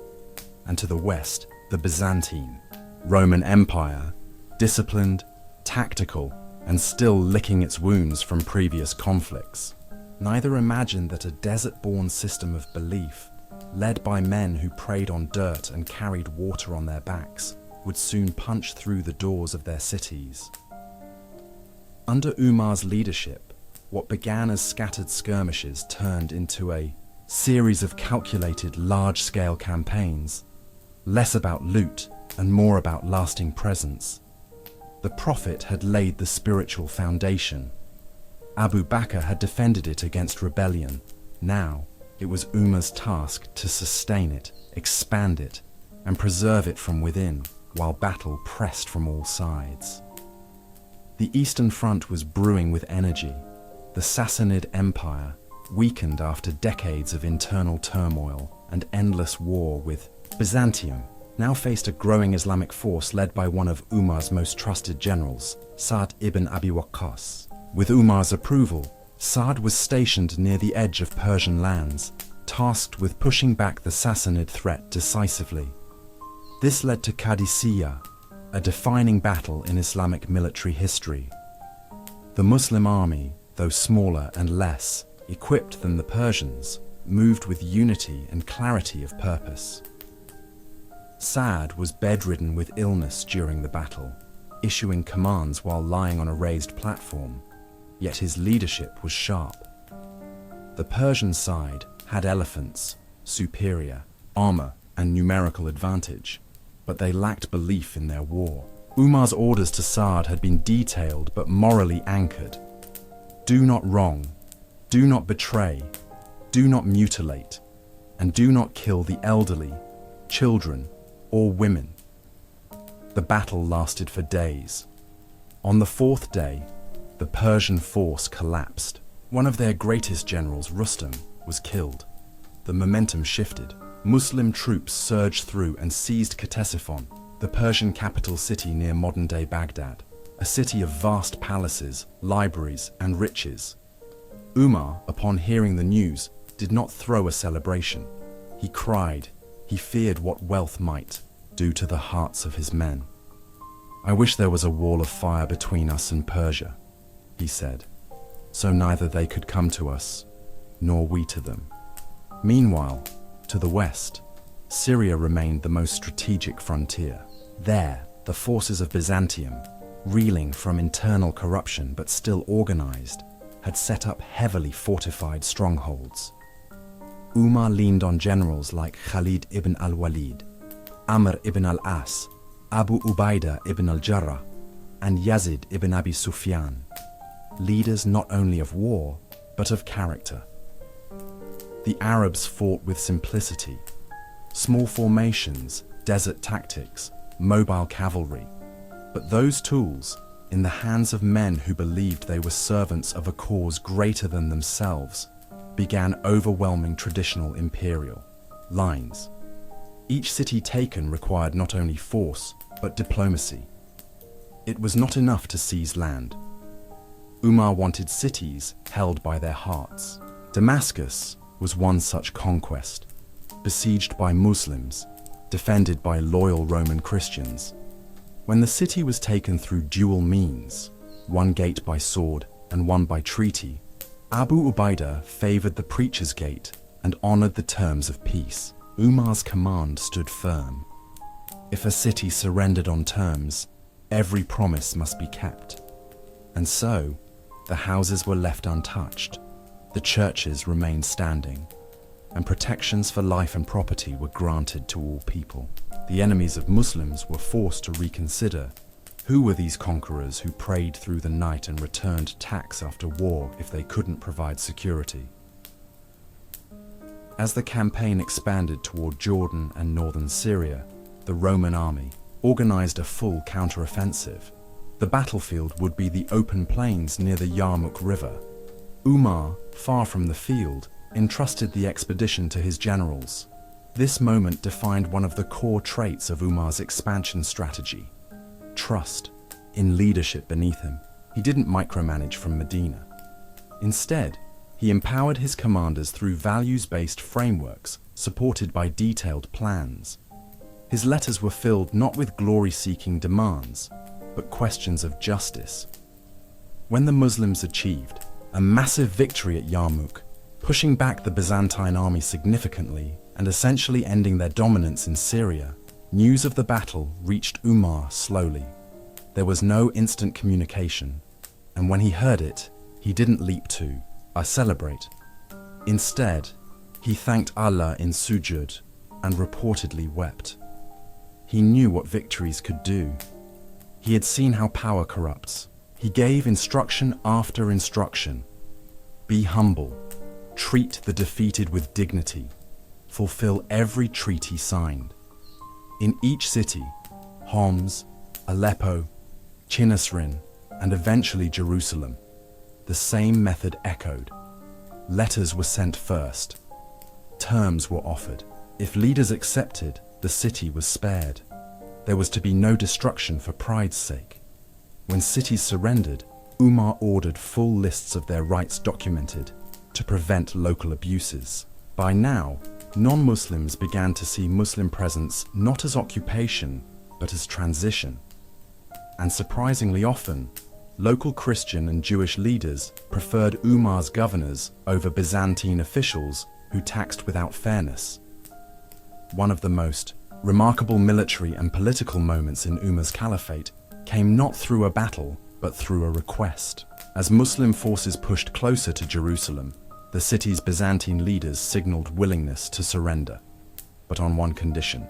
And to the west, the Byzantine Roman Empire, disciplined, tactical, and still licking its wounds from previous conflicts. Neither imagined that a desert-born system of belief, led by men who preyed on dirt and carried water on their backs, would soon punch through the doors of their cities. Under Umar's leadership, what began as scattered skirmishes turned into a series of calculated large-scale campaigns, less about loot and more about lasting presence. The Prophet had laid the spiritual foundation. Abu Bakr had defended it against rebellion. Now, it was Umar's task to sustain it, expand it, and preserve it from within, while battle pressed from all sides. The Eastern Front was brewing with energy. The Sassanid Empire, weakened after decades of internal turmoil and endless war with Byzantium, now faced a growing Islamic force led by one of Umar's most trusted generals, Sa'd ibn Abi Waqqas. With Umar's approval, Sa'd was stationed near the edge of Persian lands, tasked with pushing back the Sassanid threat decisively. This led to Qadisiyah, a defining battle in Islamic military history. The Muslim army, though smaller and less equipped than the Persians, moved with unity and clarity of purpose. Sa'd was bedridden with illness during the battle, issuing commands while lying on a raised platform, yet his leadership was sharp. The Persian side had elephants, superior armor, and numerical advantage, but they lacked belief in their war. Umar's orders to Sa'd had been detailed but morally anchored. Do not wrong, do not betray, do not mutilate, and do not kill the elderly, children, or women. The battle lasted for days. On the fourth day, the Persian force collapsed. One of their greatest generals, Rustam, was killed. The momentum shifted. Muslim troops surged through and seized Ctesiphon, the Persian capital city near modern-day Baghdad, a city of vast palaces, libraries, and riches. Umar, upon hearing the news, did not throw a celebration. He cried. He feared what wealth might do to the hearts of his men. I wish there was a wall of fire between us and Persia, he said, so neither they could come to us, nor we to them. Meanwhile, to the west, Syria remained the most strategic frontier. There, the forces of Byzantium, reeling from internal corruption but still organized, had set up heavily fortified strongholds. Umar leaned on generals like Khalid ibn al-Walid, Amr ibn al-As, Abu Ubaidah ibn al-Jarrah, and Yazid ibn Abi Sufyan, leaders not only of war, but of character. The Arabs fought with simplicity, small formations, desert tactics, mobile cavalry, but those tools, in the hands of men who believed they were servants of a cause greater than themselves, began overwhelming traditional imperial lines. Each city taken required not only force, but diplomacy. It was not enough to seize land. Umar wanted cities held by their hearts. Damascus was one such conquest, besieged by Muslims, defended by loyal Roman Christians. When the city was taken through dual means, one gate by sword and one by treaty, Abu Ubaidah favored the preacher's gate and honored the terms of peace. Umar's command stood firm. If a city surrendered on terms, every promise must be kept. And so, the houses were left untouched, the churches remained standing, and protections for life and property were granted to all people. The enemies of Muslims were forced to reconsider who were these conquerors who prayed through the night and returned tax after war if they couldn't provide security. As the campaign expanded toward Jordan and northern Syria, the Roman army organized a full counteroffensive. The battlefield would be the open plains near the Yarmouk River. Umar, far from the field, entrusted the expedition to his generals. This moment defined one of the core traits of Umar's expansion strategy: trust in leadership beneath him. He didn't micromanage from Medina. Instead, he empowered his commanders through values-based frameworks supported by detailed plans. His letters were filled not with glory-seeking demands, but questions of justice. When the Muslims achieved a massive victory at Yarmouk, pushing back the Byzantine army significantly and essentially ending their dominance in Syria, news of the battle reached Umar slowly. There was no instant communication, and when he heard it, he didn't leap to, "I celebrate." Instead, he thanked Allah in sujud and reportedly wept. He knew what victories could do. He had seen how power corrupts. He gave instruction after instruction. Be humble, treat the defeated with dignity, fulfill every treaty signed. In each city, Homs, Aleppo, Chinasrin, and eventually Jerusalem, the same method echoed. Letters were sent first. Terms were offered. If leaders accepted, the city was spared. There was to be no destruction for pride's sake. When cities surrendered, Umar ordered full lists of their rights documented to prevent local abuses. By now, non-Muslims began to see Muslim presence not as occupation, but as transition. And surprisingly often, local Christian and Jewish leaders preferred Umar's governors over Byzantine officials who taxed without fairness. One of the most remarkable military and political moments in Umar's caliphate came not through a battle, but through a request. As Muslim forces pushed closer to Jerusalem, the city's Byzantine leaders signaled willingness to surrender, but on one condition.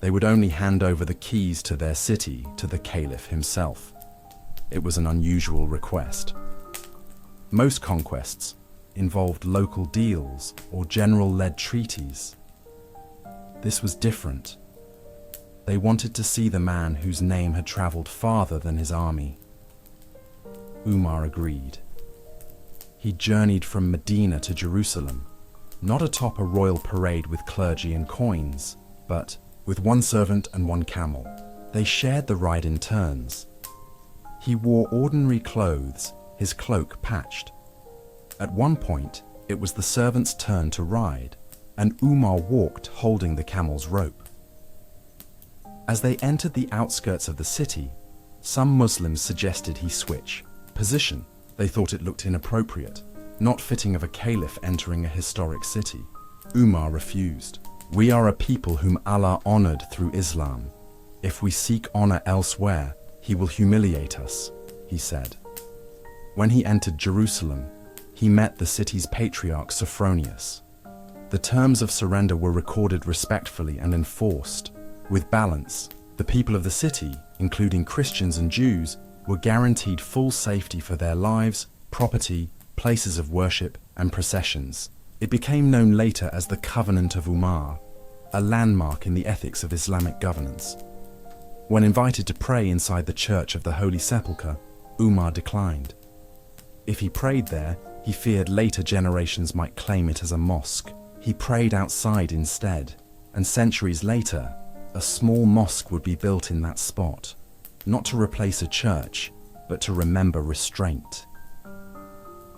They would only hand over the keys to their city to the Caliph himself. It was an unusual request. Most conquests involved local deals or general-led treaties. This was different. They wanted to see the man whose name had traveled farther than his army. Umar agreed. He journeyed from Medina to Jerusalem, not atop a royal parade with clergy and coins, but with one servant and one camel. They shared the ride in turns. He wore ordinary clothes, his cloak patched. At one point, it was the servant's turn to ride, and Umar walked holding the camel's rope. As they entered the outskirts of the city, some Muslims suggested he switch position. They thought it looked inappropriate, not fitting of a caliph entering a historic city. Umar refused. "We are a people whom Allah honored through Islam. If we seek honor elsewhere, he will humiliate us," he said. When he entered Jerusalem, he met the city's patriarch Sophronius. The terms of surrender were recorded respectfully and enforced. With balance, the people of the city, including Christians and Jews, were guaranteed full safety for their lives, property, places of worship, and processions. It became known later as the Covenant of Umar, a landmark in the ethics of Islamic governance. When invited to pray inside the Church of the Holy Sepulchre, Umar declined. If he prayed there, he feared later generations might claim it as a mosque. He prayed outside instead, and centuries later, a small mosque would be built in that spot, not to replace a church, but to remember restraint.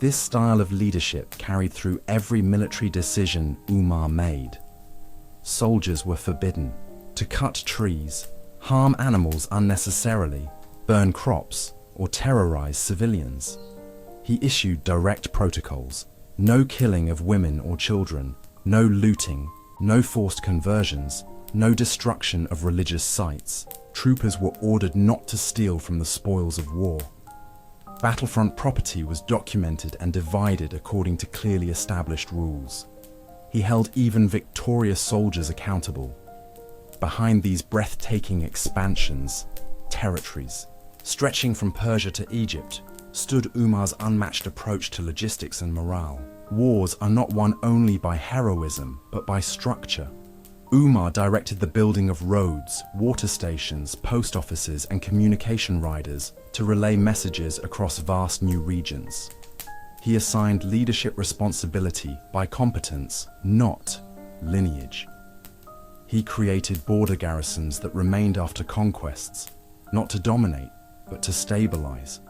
This style of leadership carried through every military decision Umar made. Soldiers were forbidden to cut trees, harm animals unnecessarily, burn crops, or terrorize civilians. He issued direct protocols: no killing of women or children, no looting, no forced conversions, no destruction of religious sites. Troopers were ordered not to steal from the spoils of war. Battlefront property was documented and divided according to clearly established rules. He held even victorious soldiers accountable. Behind these breathtaking expansions, territories, stretching from Persia to Egypt, stood Umar's unmatched approach to logistics and morale. Wars are not won only by heroism, but by structure. Umar directed the building of roads, water stations, post offices, and communication riders to relay messages across vast new regions. He assigned leadership responsibility by competence, not lineage. He created border garrisons that remained after conquests, not to dominate, but to stabilize.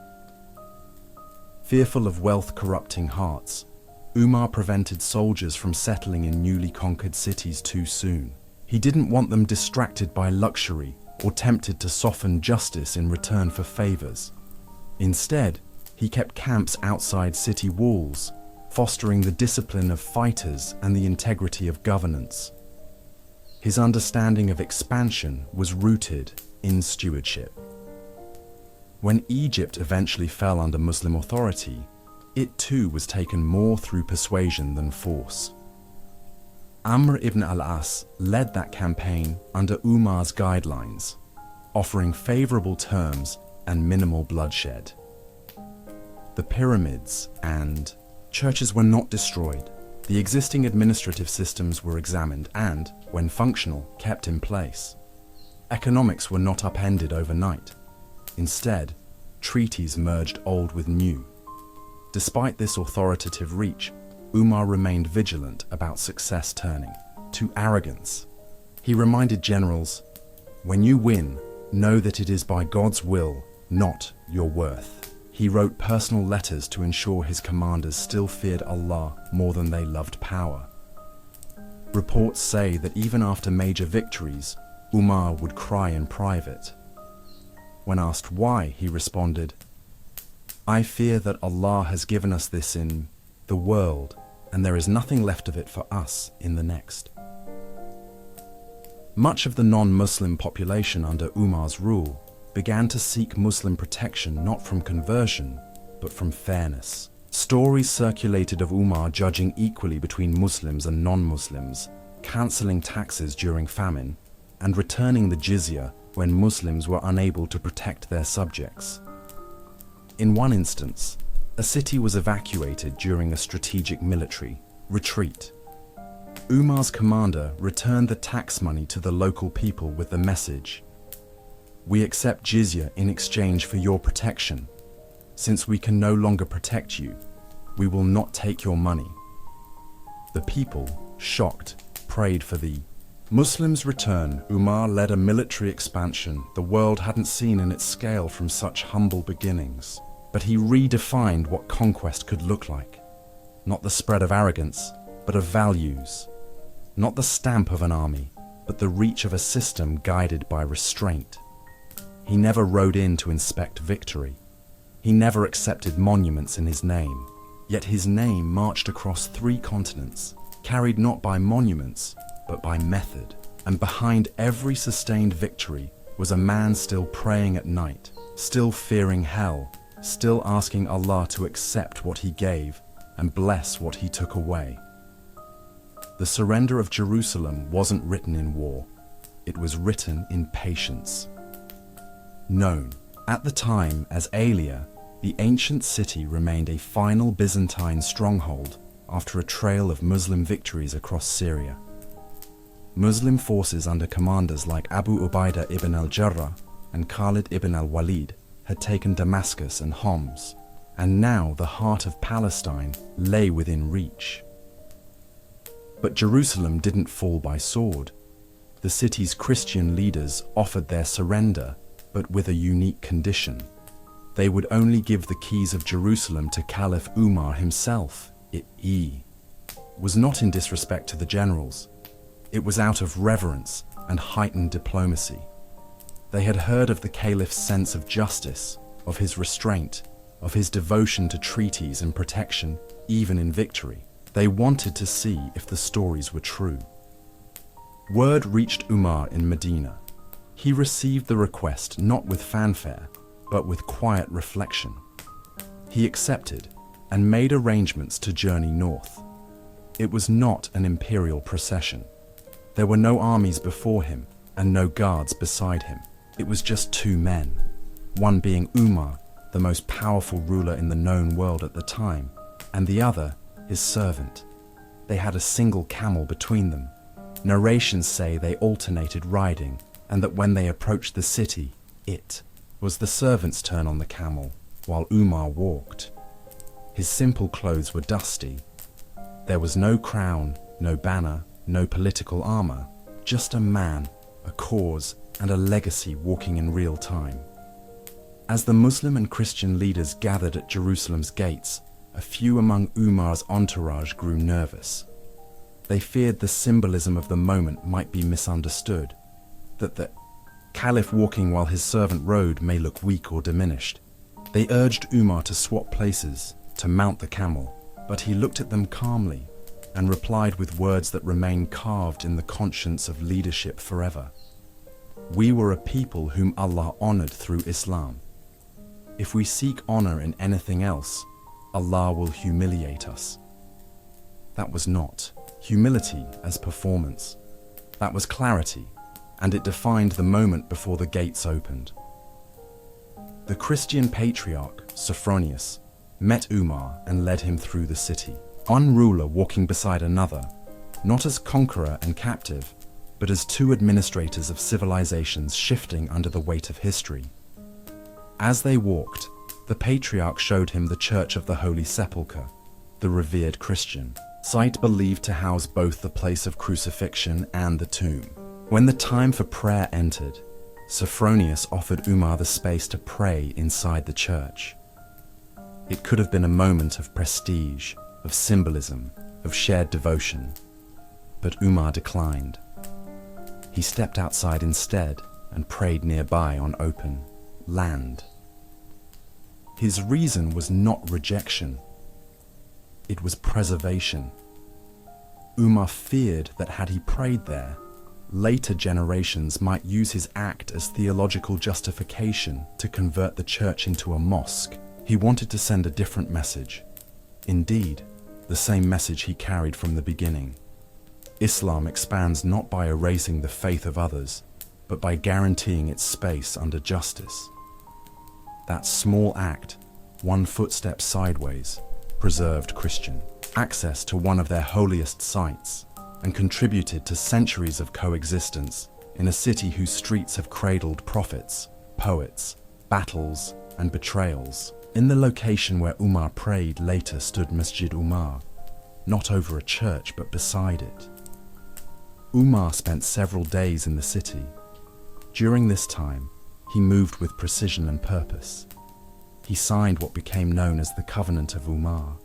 Fearful of wealth corrupting hearts, Umar prevented soldiers from settling in newly conquered cities too soon. He didn't want them distracted by luxury or tempted to soften justice in return for favors. Instead, he kept camps outside city walls, fostering the discipline of fighters and the integrity of governance. His understanding of expansion was rooted in stewardship. When Egypt eventually fell under Muslim authority, it too was taken more through persuasion than force. Amr ibn al-As led that campaign under Umar's guidelines, offering favorable terms and minimal bloodshed. The pyramids and churches were not destroyed. The existing administrative systems were examined and, when functional, kept in place. Economics were not upended overnight. Instead, treaties merged old with new. Despite this authoritative reach, Umar remained vigilant about success turning to arrogance. He reminded generals, "When you win, know that it is by God's will, not your worth." He wrote personal letters to ensure his commanders still feared Allah more than they loved power. Reports say that even after major victories, Umar would cry in private. When asked why, he responded, "I fear that Allah has given us this in the world, and there is nothing left of it for us in the next." Much of the non-Muslim population under Umar's rule began to seek Muslim protection not from conversion, but from fairness. Stories circulated of Umar judging equally between Muslims and non-Muslims, cancelling taxes during famine, and returning the jizya when Muslims were unable to protect their subjects. In one instance, a city was evacuated during a strategic military retreat. Umar's commander returned the tax money to the local people with the message, "We accept jizya in exchange for your protection. Since we can no longer protect you, we will not take your money." The people, shocked, prayed for the Muslims' return. Umar led a military expansion the world hadn't seen in its scale from such humble beginnings. But he redefined what conquest could look like. Not the spread of arrogance, but of values. Not the stamp of an army, but the reach of a system guided by restraint. He never rode in to inspect victory. He never accepted monuments in his name. Yet his name marched across 3 continents, carried not by monuments, but by method. And behind every sustained victory was a man still praying at night, still fearing hell, still asking Allah to accept what he gave and bless what he took away. The surrender of Jerusalem wasn't written in war. It was written in patience. Known at the time as Alia, the ancient city remained a final Byzantine stronghold after a trail of Muslim victories across Syria. Muslim forces under commanders like Abu Ubaidah ibn al-Jarrah and Khalid ibn al-Walid had taken Damascus and Homs, and now the heart of Palestine lay within reach. But Jerusalem didn't fall by sword. The city's Christian leaders offered their surrender, but with a unique condition. They would only give the keys of Jerusalem to Caliph Umar himself. It was not in disrespect to the generals. It was out of reverence and heightened diplomacy. They had heard of the Caliph's sense of justice, of his restraint, of his devotion to treaties and protection, even in victory. They wanted to see if the stories were true. Word reached Umar in Medina. He received the request not with fanfare, but with quiet reflection. He accepted and made arrangements to journey north. It was not an imperial procession. There were no armies before him and no guards beside him. It was just two men, one being Umar, the most powerful ruler in the known world at the time, and the other, his servant. They had a single camel between them. Narrations say they alternated riding, and that when they approached the city, it was the servant's turn on the camel, while Umar walked. His simple clothes were dusty. There was no crown, no banner, no political armor, just a man, a cause, and a legacy walking in real time. As the Muslim and Christian leaders gathered at Jerusalem's gates, a few among Umar's entourage grew nervous. They feared the symbolism of the moment might be misunderstood, that the Caliph walking while his servant rode may look weak or diminished. They urged Umar to swap places, to mount the camel, but he looked at them calmly and replied with words that remain carved in the conscience of leadership forever. We were a people whom Allah honored through Islam. If we seek honor in anything else, Allah will humiliate us. That was not humility as performance. That was clarity, and it defined the moment before the gates opened. The Christian patriarch, Sophronius, met Umar and led him through the city. One ruler walking beside another, not as conqueror and captive, but as two administrators of civilizations shifting under the weight of history. As they walked, the patriarch showed him the Church of the Holy Sepulchre, the revered Christian site believed to house both the place of crucifixion and the tomb. When the time for prayer entered, Sophronius offered Umar the space to pray inside the church. It could have been a moment of prestige, of symbolism, of shared devotion, but Umar declined. He stepped outside instead and prayed nearby on open land. His reason was not rejection. It was preservation. Umar feared that had he prayed there, later generations might use his act as theological justification to convert the church into a mosque. He wanted to send a different message. Indeed, the same message he carried from the beginning. Islam expands not by erasing the faith of others, but by guaranteeing its space under justice. That small act, one footstep sideways, preserved Christian access to one of their holiest sites and contributed to centuries of coexistence in a city whose streets have cradled prophets, poets, battles, and betrayals. In the location where Umar prayed later stood Masjid Umar, not over a church but beside it. Umar spent several days in the city. During this time, he moved with precision and purpose. He signed what became known as the Covenant of Umar,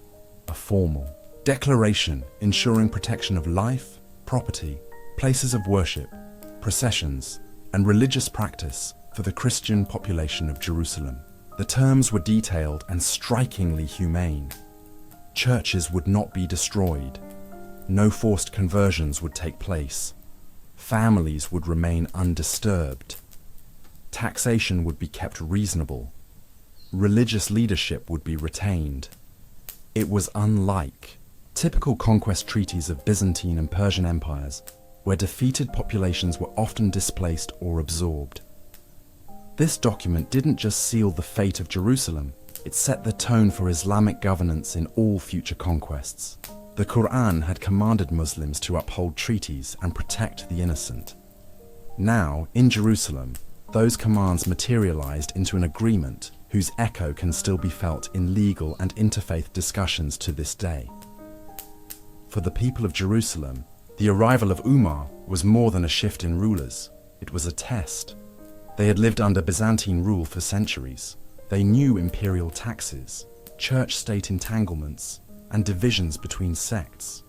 a formal declaration ensuring protection of life, property, places of worship, processions, and religious practice for the Christian population of Jerusalem. The terms were detailed and strikingly humane. Churches would not be destroyed. No forced conversions would take place. Families would remain undisturbed. Taxation would be kept reasonable. Religious leadership would be retained. It was unlike typical conquest treaties of Byzantine and Persian empires, where defeated populations were often displaced or absorbed. This document didn't just seal the fate of Jerusalem, it set the tone for Islamic governance in all future conquests. The Quran had commanded Muslims to uphold treaties and protect the innocent. Now, in Jerusalem, those commands materialized into an agreement whose echo can still be felt in legal and interfaith discussions to this day. For the people of Jerusalem, the arrival of Umar was more than a shift in rulers. It was a test. They had lived under Byzantine rule for centuries. They knew imperial taxes, church-state entanglements, and divisions between sects.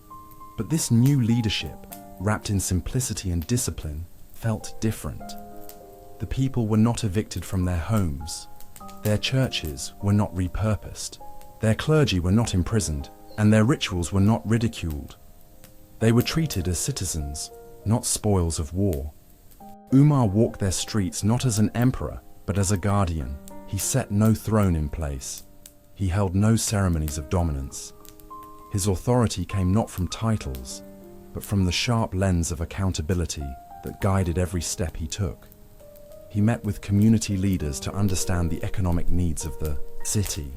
But this new leadership, wrapped in simplicity and discipline, felt different. The people were not evicted from their homes. Their churches were not repurposed. Their clergy were not imprisoned, and their rituals were not ridiculed. They were treated as citizens, not spoils of war. Umar walked their streets not as an emperor, but as a guardian. He set no throne in place. He held no ceremonies of dominance. His authority came not from titles, but from the sharp lens of accountability that guided every step he took. He met with community leaders to understand the economic needs of the city.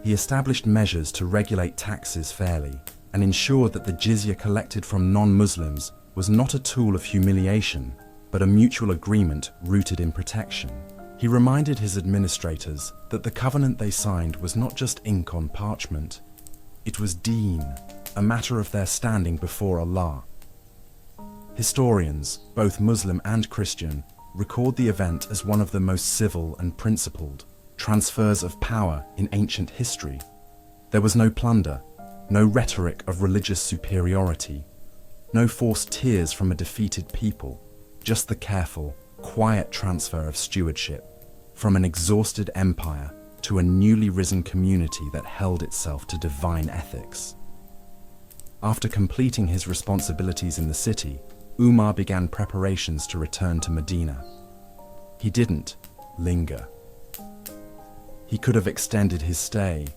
He established measures to regulate taxes fairly and ensured that the jizya collected from non-Muslims was not a tool of humiliation, but a mutual agreement rooted in protection. He reminded his administrators that the covenant they signed was not just ink on parchment. It was deen, a matter of their standing before Allah. Historians, both Muslim and Christian, record the event as one of the most civil and principled transfers of power in ancient history. There was no plunder, no rhetoric of religious superiority, no forced tears from a defeated people, just the careful, quiet transfer of stewardship from an exhausted empire to a newly risen community that held itself to divine ethics. After completing his responsibilities in the city, Umar began preparations to return to Medina. He didn't linger. He could have extended his stay,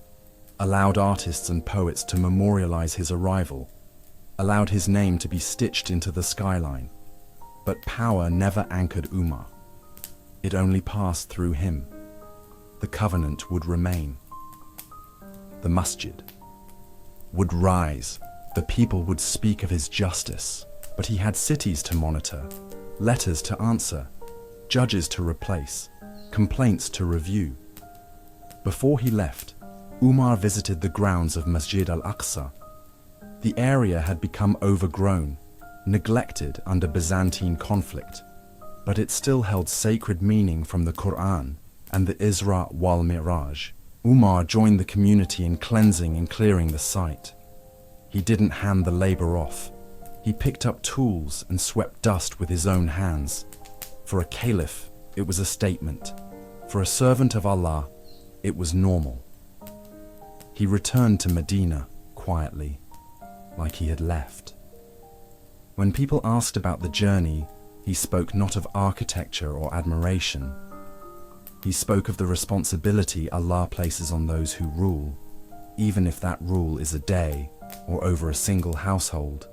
allowed artists and poets to memorialize his arrival, allowed his name to be stitched into the skyline. But power never anchored Umar. It only passed through him. The covenant would remain. The masjid would rise. The people would speak of his justice. But he had cities to monitor, letters to answer, judges to replace, complaints to review. Before he left, Umar visited the grounds of Masjid al-Aqsa. The area had become overgrown, neglected under Byzantine conflict, but it still held sacred meaning from the Quran and the Isra wal Mi'raj. Umar joined the community in cleansing and clearing the site. He didn't hand the labor off. He picked up tools and swept dust with his own hands. For a caliph, it was a statement. For a servant of Allah, it was normal. He returned to Medina quietly, like he had left. When people asked about the journey, he spoke not of architecture or admiration. He spoke of the responsibility Allah places on those who rule, even if that rule is a day or over a single household.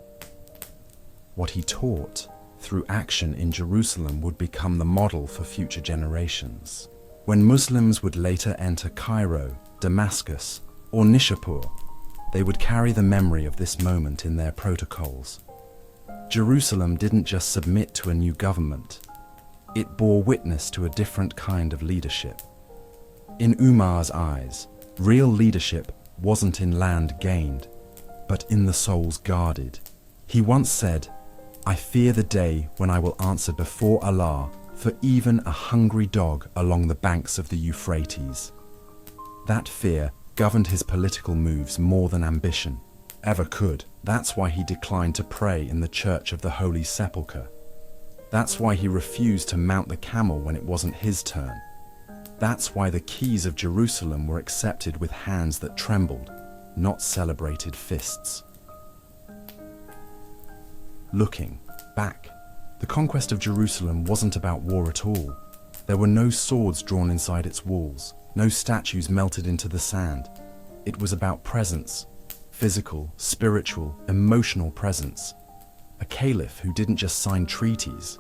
What he taught through action in Jerusalem would become the model for future generations. When Muslims would later enter Cairo, Damascus, or Nishapur, they would carry the memory of this moment in their protocols. Jerusalem didn't just submit to a new government, it bore witness to a different kind of leadership. In Umar's eyes, real leadership wasn't in land gained, but in the souls guarded. He once said, "I fear the day when I will answer before Allah for even a hungry dog along the banks of the Euphrates." That fear governed his political moves more than ambition ever could. That's why he declined to pray in the Church of the Holy Sepulchre. That's why he refused to mount the camel when it wasn't his turn. That's why the keys of Jerusalem were accepted with hands that trembled, not celebrated fists. Looking back, the conquest of Jerusalem wasn't about war at all. There were no swords drawn inside its walls, no statues melted into the sand. It was about presence, physical, spiritual, emotional presence. A caliph who didn't just sign treaties,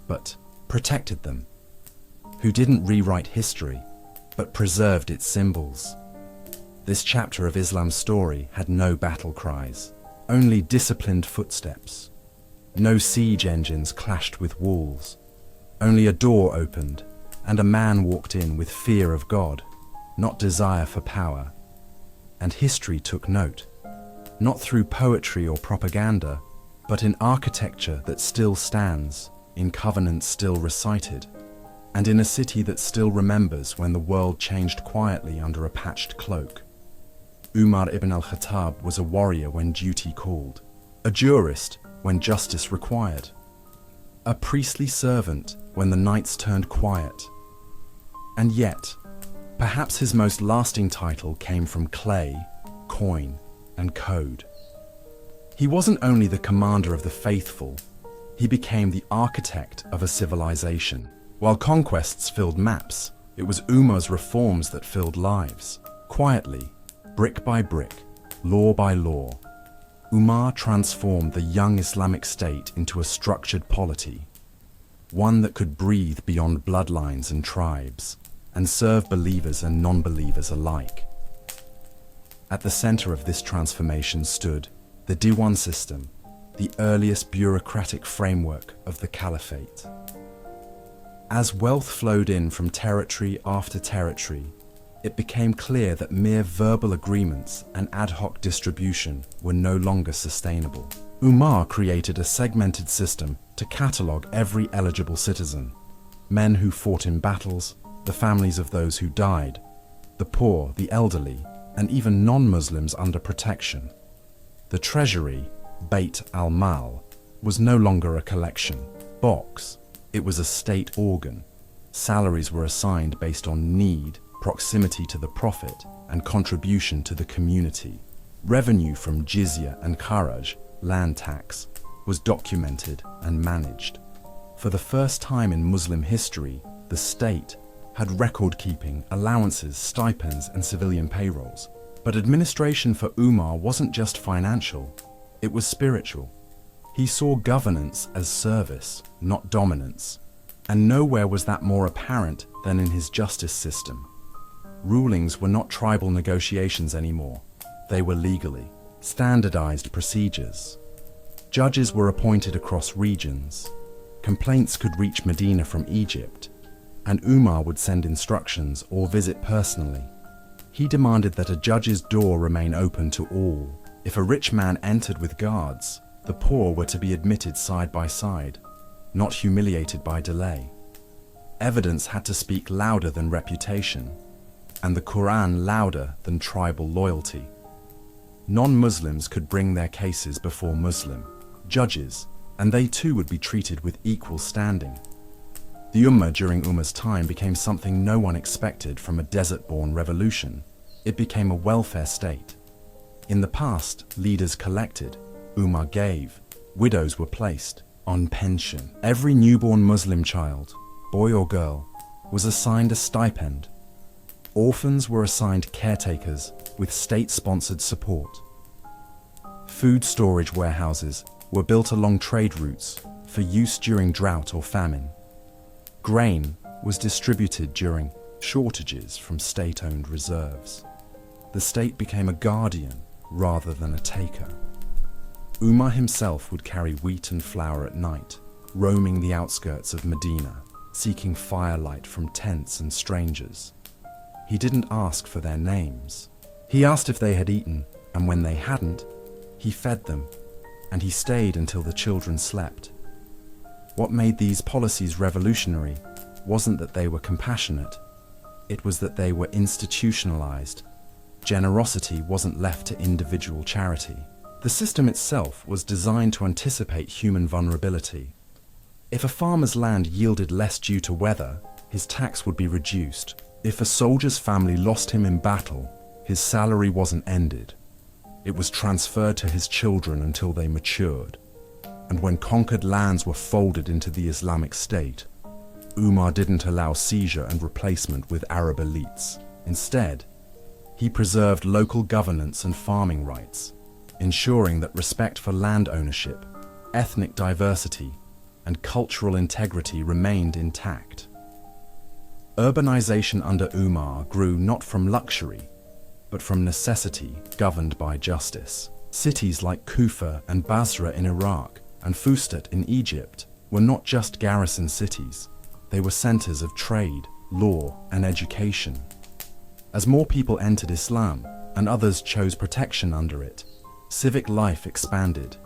but protected them. Who didn't rewrite history, but preserved its symbols. This chapter of Islam's story had no battle cries, only disciplined footsteps. No siege engines clashed with walls. Only a door opened, and a man walked in with fear of God, not desire for power. And history took note, not through poetry or propaganda, but in architecture that still stands, in covenants still recited. and in a city that still remembers when the world changed quietly under a patched cloak. Umar ibn al-Khattab was a warrior when duty called, a jurist when justice required, a priestly servant when the nights turned quiet. And yet, perhaps his most lasting title came from clay, coin, and code. He wasn't only the commander of the faithful, he became the architect of a civilization. While conquests filled maps, it was Umar's reforms that filled lives. Quietly, brick by brick, law by law, Umar transformed the young Islamic State into a structured polity, one that could breathe beyond bloodlines and tribes, and serve believers and non-believers alike. At the center of this transformation stood the Diwan system, the earliest bureaucratic framework of the Caliphate. As wealth flowed in from territory after territory, it became clear that mere verbal agreements and ad hoc distribution were no longer sustainable. Umar created a segmented system to catalogue every eligible citizen: men who fought in battles, the families of those who died, the poor, the elderly, and even non-Muslims under protection. The treasury, Bayt al-Mal, was no longer a collection box. It was a state organ. Salaries were assigned based on need, proximity to the prophet, and contribution to the community. Revenue from jizya and kharaj, land tax, was documented and managed. For the first time in Muslim history, the state had record-keeping, allowances, stipends, and civilian payrolls. But administration for Umar wasn't just financial, it was spiritual. He saw governance as service, not dominance, and nowhere was that more apparent than in his justice system. Rulings were not tribal negotiations anymore. They were legally standardized procedures. Judges were appointed across regions. Complaints could reach Medina from Egypt, and Umar would send instructions or visit personally. He demanded that a judge's door remain open to all. If a rich man entered with guards, the poor were to be admitted side by side, not humiliated by delay. Evidence had to speak louder than reputation, and the Quran louder than tribal loyalty. Non-Muslims could bring their cases before Muslim judges, and they too would be treated with equal standing. The Ummah during Umar's time became something no one expected from a desert-born revolution. It became a welfare state. In the past, leaders collected, Umar gave, widows were placed on pension. Every newborn Muslim child, boy or girl, was assigned a stipend. Orphans were assigned caretakers with state-sponsored support. Food storage warehouses were built along trade routes for use during drought or famine. Grain was distributed during shortages from state-owned reserves. The state became a guardian rather than a taker. Umar himself would carry wheat and flour at night, roaming the outskirts of Medina, seeking firelight from tents and strangers. He didn't ask for their names. He asked if they had eaten, and when they hadn't, he fed them, and he stayed until the children slept. What made these policies revolutionary wasn't that they were compassionate, it was that they were institutionalized. Generosity wasn't left to individual charity. The system itself was designed to anticipate human vulnerability. If a farmer's land yielded less due to weather, his tax would be reduced. If a soldier's family lost him in battle, his salary wasn't ended. It was transferred to his children until they matured. And when conquered lands were folded into the Islamic State, Umar didn't allow seizure and replacement with Arab elites. Instead, he preserved local governance and farming rights, ensuring that respect for land ownership, ethnic diversity, and cultural integrity remained intact. Urbanization under Umar grew not from luxury, but from necessity governed by justice. Cities like Kufa and Basra in Iraq and Fustat in Egypt were not just garrison cities, they were centers of trade, law, and education. As more people entered Islam and others chose protection under it, civic life expanded.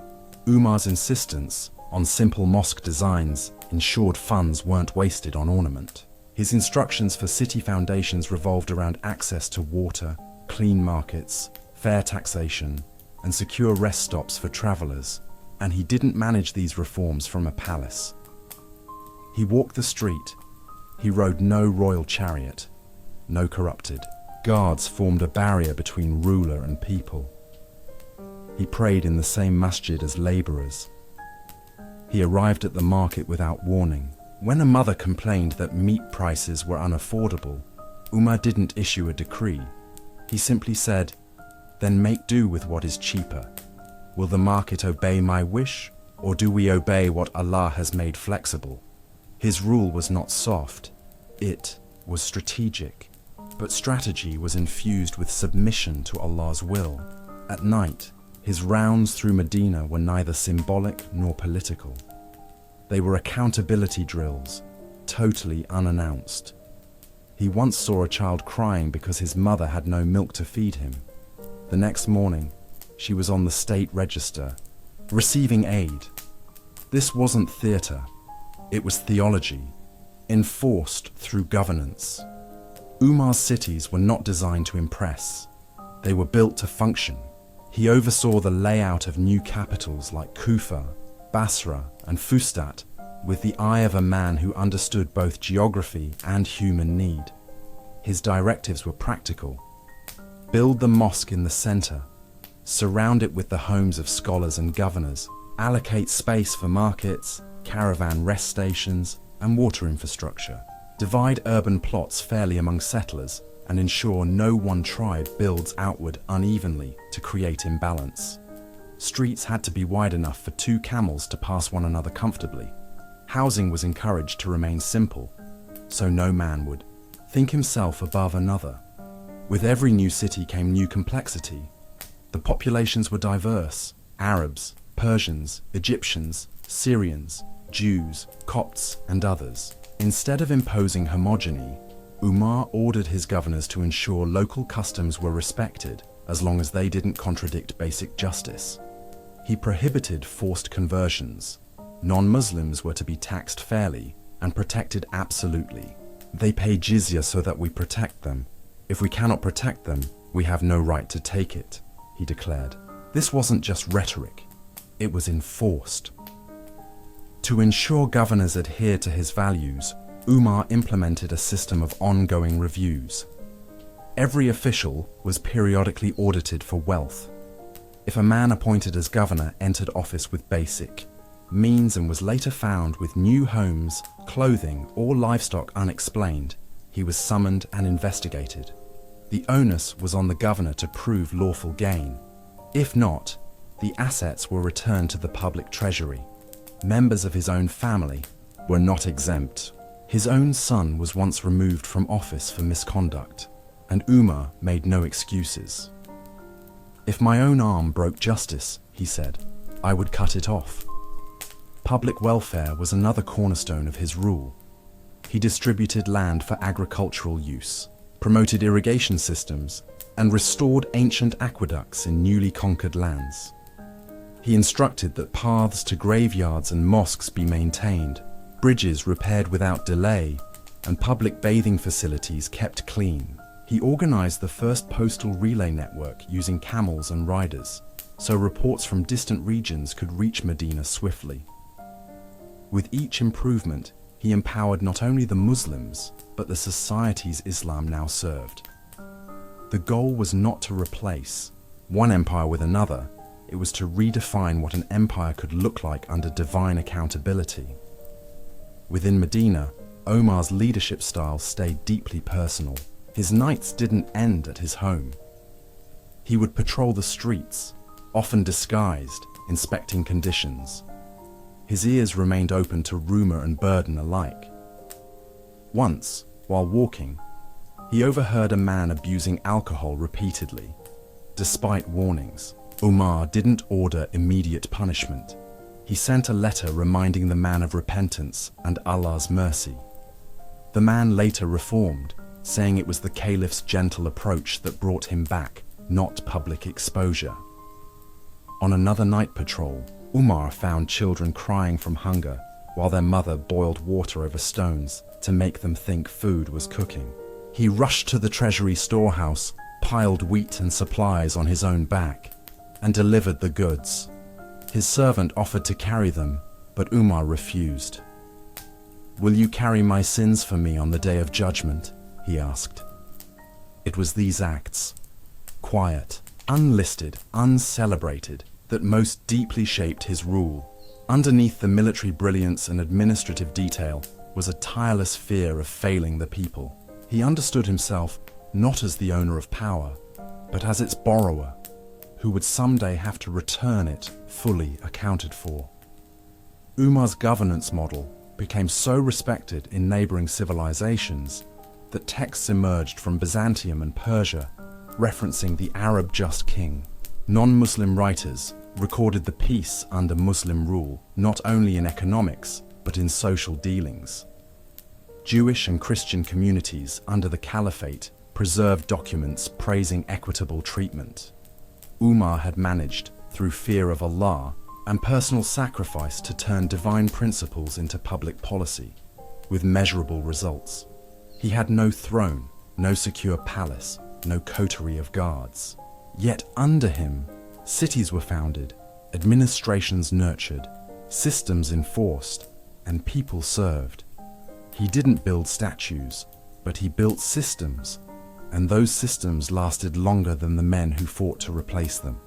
Umar's insistence on simple mosque designs ensured funds weren't wasted on ornament. His instructions for city foundations revolved around access to water, clean markets, fair taxation, and secure rest stops for travelers, and he didn't manage these reforms from a palace. He walked the street. He rode no royal chariot, no corrupted. Guards formed a barrier between ruler and people. He prayed in the same masjid as laborers. He arrived at the market without warning. When a mother complained that meat prices were unaffordable, Umar didn't issue a decree. He simply said, "Then make do with what is cheaper. Will the market obey my wish, or do we obey what Allah has made flexible?" His rule was not soft, it was strategic. But strategy was infused with submission to Allah's will. At night, his rounds through Medina were neither symbolic nor political. They were accountability drills, totally unannounced. He once saw a child crying because his mother had no milk to feed him. The next morning, she was on the state register, receiving aid. This wasn't theatre, it was theology, enforced through governance. Umar's cities were not designed to impress. They were built to function. He oversaw the layout of new capitals like Kufa, Basra, and Fustat with the eye of a man who understood both geography and human need. His directives were practical. Build the mosque in the center, surround it with the homes of scholars and governors, allocate space for markets, caravan rest stations, and water infrastructure. Divide urban plots fairly among settlers and ensure no one tribe builds outward unevenly to create imbalance. Streets had to be wide enough for 2 camels to pass one another comfortably. Housing was encouraged to remain simple, so no man would think himself above another. With every new city came new complexity. The populations were diverse: Arabs, Persians, Egyptians, Syrians, Jews, Copts, and others. Instead of imposing homogeny, Umar ordered his governors to ensure local customs were respected as long as they didn't contradict basic justice. He prohibited forced conversions. Non-Muslims were to be taxed fairly and protected absolutely. They pay jizya so that we protect them. If we cannot protect them, we have no right to take it, he declared. This wasn't just rhetoric, it was enforced. To ensure governors adhered to his values, Umar implemented a system of ongoing reviews. Every official was periodically audited for wealth. If a man appointed as governor entered office with basic means and was later found with new homes, clothing, or livestock unexplained, he was summoned and investigated. The onus was on the governor to prove lawful gain. If not, the assets were returned to the public treasury. Members of his own family were not exempt. His own son was once removed from office for misconduct, and Umar made no excuses. "If my own arm broke justice," he said, "I would cut it off." Public welfare was another cornerstone of his rule. He distributed land for agricultural use, promoted irrigation systems, and restored ancient aqueducts in newly conquered lands. He instructed that paths to graveyards and mosques be maintained, bridges repaired without delay, and public bathing facilities kept clean. He organized the first postal relay network using camels and riders, so reports from distant regions could reach Medina swiftly. With each improvement, he empowered not only the Muslims, but the societies Islam now served. The goal was not to replace one empire with another, it was to redefine what an empire could look like under divine accountability. Within Medina, Omar's leadership style stayed deeply personal. His nights didn't end at his home. He would patrol the streets, often disguised, inspecting conditions. His ears remained open to rumor and burden alike. Once, while walking, he overheard a man abusing alcohol repeatedly. Despite warnings, Umar didn't order immediate punishment. He sent a letter reminding the man of repentance and Allah's mercy. The man later reformed, saying it was the Caliph's gentle approach that brought him back, not public exposure. On another night patrol, Umar found children crying from hunger while their mother boiled water over stones, to make them think food was cooking. He rushed to the treasury storehouse, piled wheat and supplies on his own back, and delivered the goods. His servant offered to carry them, but Umar refused. "Will you carry my sins for me on the day of judgment?" he asked. It was these acts, quiet, unlisted, uncelebrated, that most deeply shaped his rule. Underneath the military brilliance and administrative detail was a tireless fear of failing the people. He understood himself not as the owner of power, but as its borrower, who would someday have to return it fully accounted for. Umar's governance model became so respected in neighboring civilizations that texts emerged from Byzantium and Persia referencing the Arab just king. Non-Muslim writers recorded the peace under Muslim rule, not only in economics, but in social dealings. Jewish and Christian communities under the Caliphate preserved documents praising equitable treatment. Umar had managed, through fear of Allah and personal sacrifice, to turn divine principles into public policy, with measurable results. He had no throne, no secure palace, no coterie of guards. Yet under him, cities were founded, administrations nurtured, systems enforced, and people served. He didn't build statues, but he built systems, and those systems lasted longer than the men who fought to replace them.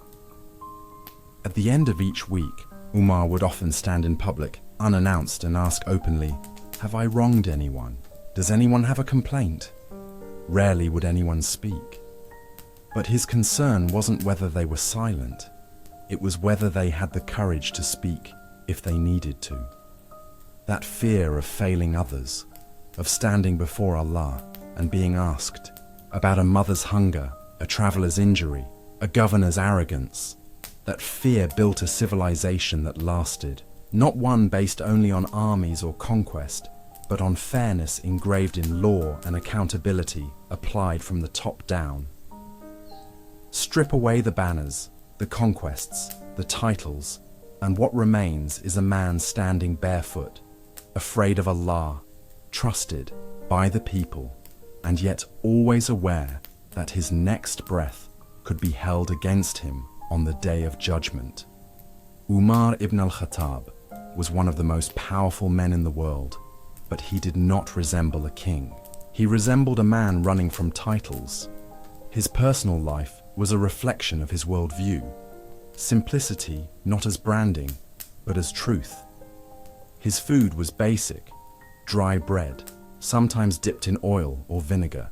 At the end of each week, Umar would often stand in public, unannounced, and ask openly, "Have I wronged anyone? Does anyone have a complaint?" Rarely would anyone speak. But his concern wasn't whether they were silent. It was whether they had the courage to speak if they needed to. That fear of failing others, of standing before Allah and being asked about a mother's hunger, a traveler's injury, a governor's arrogance, that fear built a civilization that lasted, not one based only on armies or conquest, but on fairness engraved in law and accountability applied from the top down. Strip away the banners, the conquests, the titles, and what remains is a man standing barefoot, afraid of Allah, trusted by the people, and yet always aware that his next breath could be held against him on the day of judgment. Umar ibn al-Khattab was one of the most powerful men in the world, but he did not resemble a king. He resembled a man running from titles. His personal life was a reflection of his worldview. Simplicity not as branding, but as truth. His food was basic, dry bread, sometimes dipped in oil or vinegar.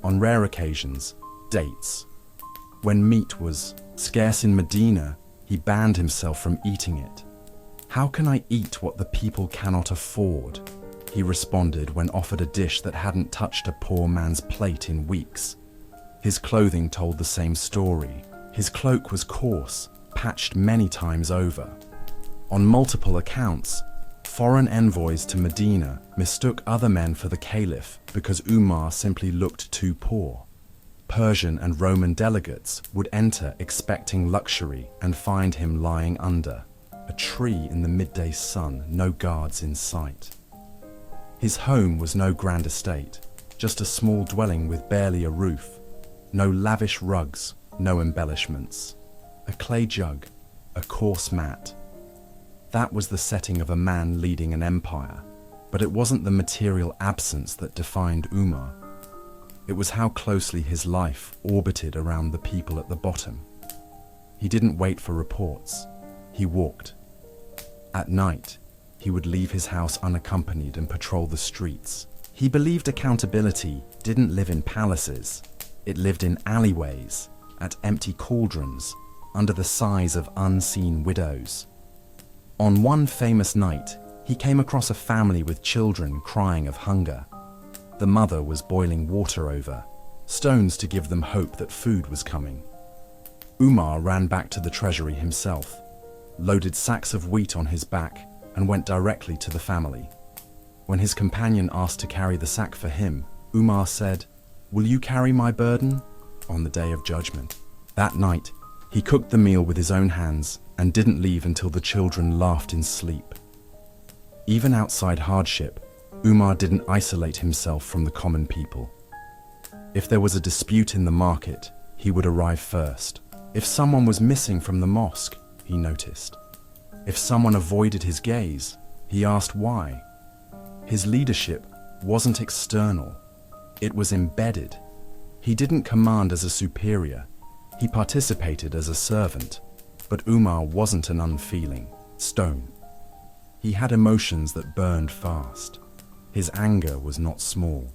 On rare occasions, dates. When meat was scarce in Medina, he banned himself from eating it. "How can I eat what the people cannot afford?" he responded when offered a dish that hadn't touched a poor man's plate in weeks. His clothing told the same story. His cloak was coarse, patched many times over. On multiple accounts, foreign envoys to Medina mistook other men for the Caliph because Umar simply looked too poor. Persian and Roman delegates would enter expecting luxury and find him lying under a tree in the midday sun, no guards in sight. His home was no grand estate, just a small dwelling with barely a roof, no lavish rugs, no embellishments. A clay jug, a coarse mat. That was the setting of a man leading an empire, but it wasn't the material absence that defined Umar. It was how closely his life orbited around the people at the bottom. He didn't wait for reports. He walked. At night, he would leave his house unaccompanied and patrol the streets. He believed accountability didn't live in palaces. It lived in alleyways, at empty cauldrons, under the sighs of unseen widows. On one famous night, he came across a family with children crying of hunger. The mother was boiling water over, stones to give them hope that food was coming. Umar ran back to the treasury himself, loaded sacks of wheat on his back, and went directly to the family. When his companion asked to carry the sack for him, Umar said, "Will you carry my burden?" on the day of judgment. That night, he cooked the meal with his own hands and didn't leave until the children laughed in sleep. Even outside hardship, Umar didn't isolate himself from the common people. If there was a dispute in the market, he would arrive first. If someone was missing from the mosque, he noticed. If someone avoided his gaze, he asked why. His leadership wasn't external, it was embedded. He didn't command as a superior, he participated as a servant. But Umar wasn't an unfeeling stone. He had emotions that burned fast. His anger was not small.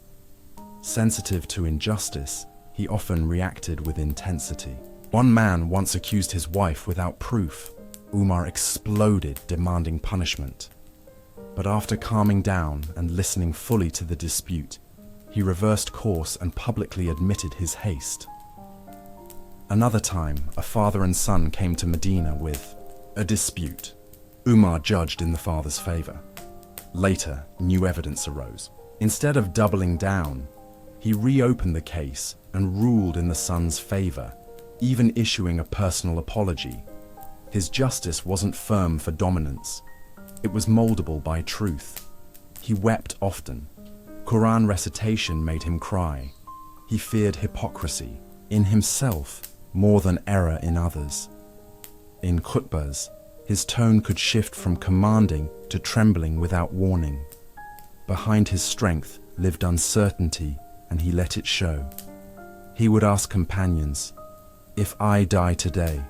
Sensitive to injustice, he often reacted with intensity. One man once accused his wife without proof. Umar exploded, demanding punishment. But after calming down and listening fully to the dispute, he reversed course and publicly admitted his haste. Another time, a father and son came to Medina with a dispute. Umar judged in the father's favor. Later, new evidence arose. Instead of doubling down, he reopened the case and ruled in the son's favor, even issuing a personal apology. His justice wasn't firm for dominance. It was moldable by truth. He wept often. Quran recitation made him cry. He feared hypocrisy in himself more than error in others. In khutbahs, his tone could shift from commanding to trembling without warning. Behind his strength lived uncertainty, and he let it show. He would ask companions, "If I die today,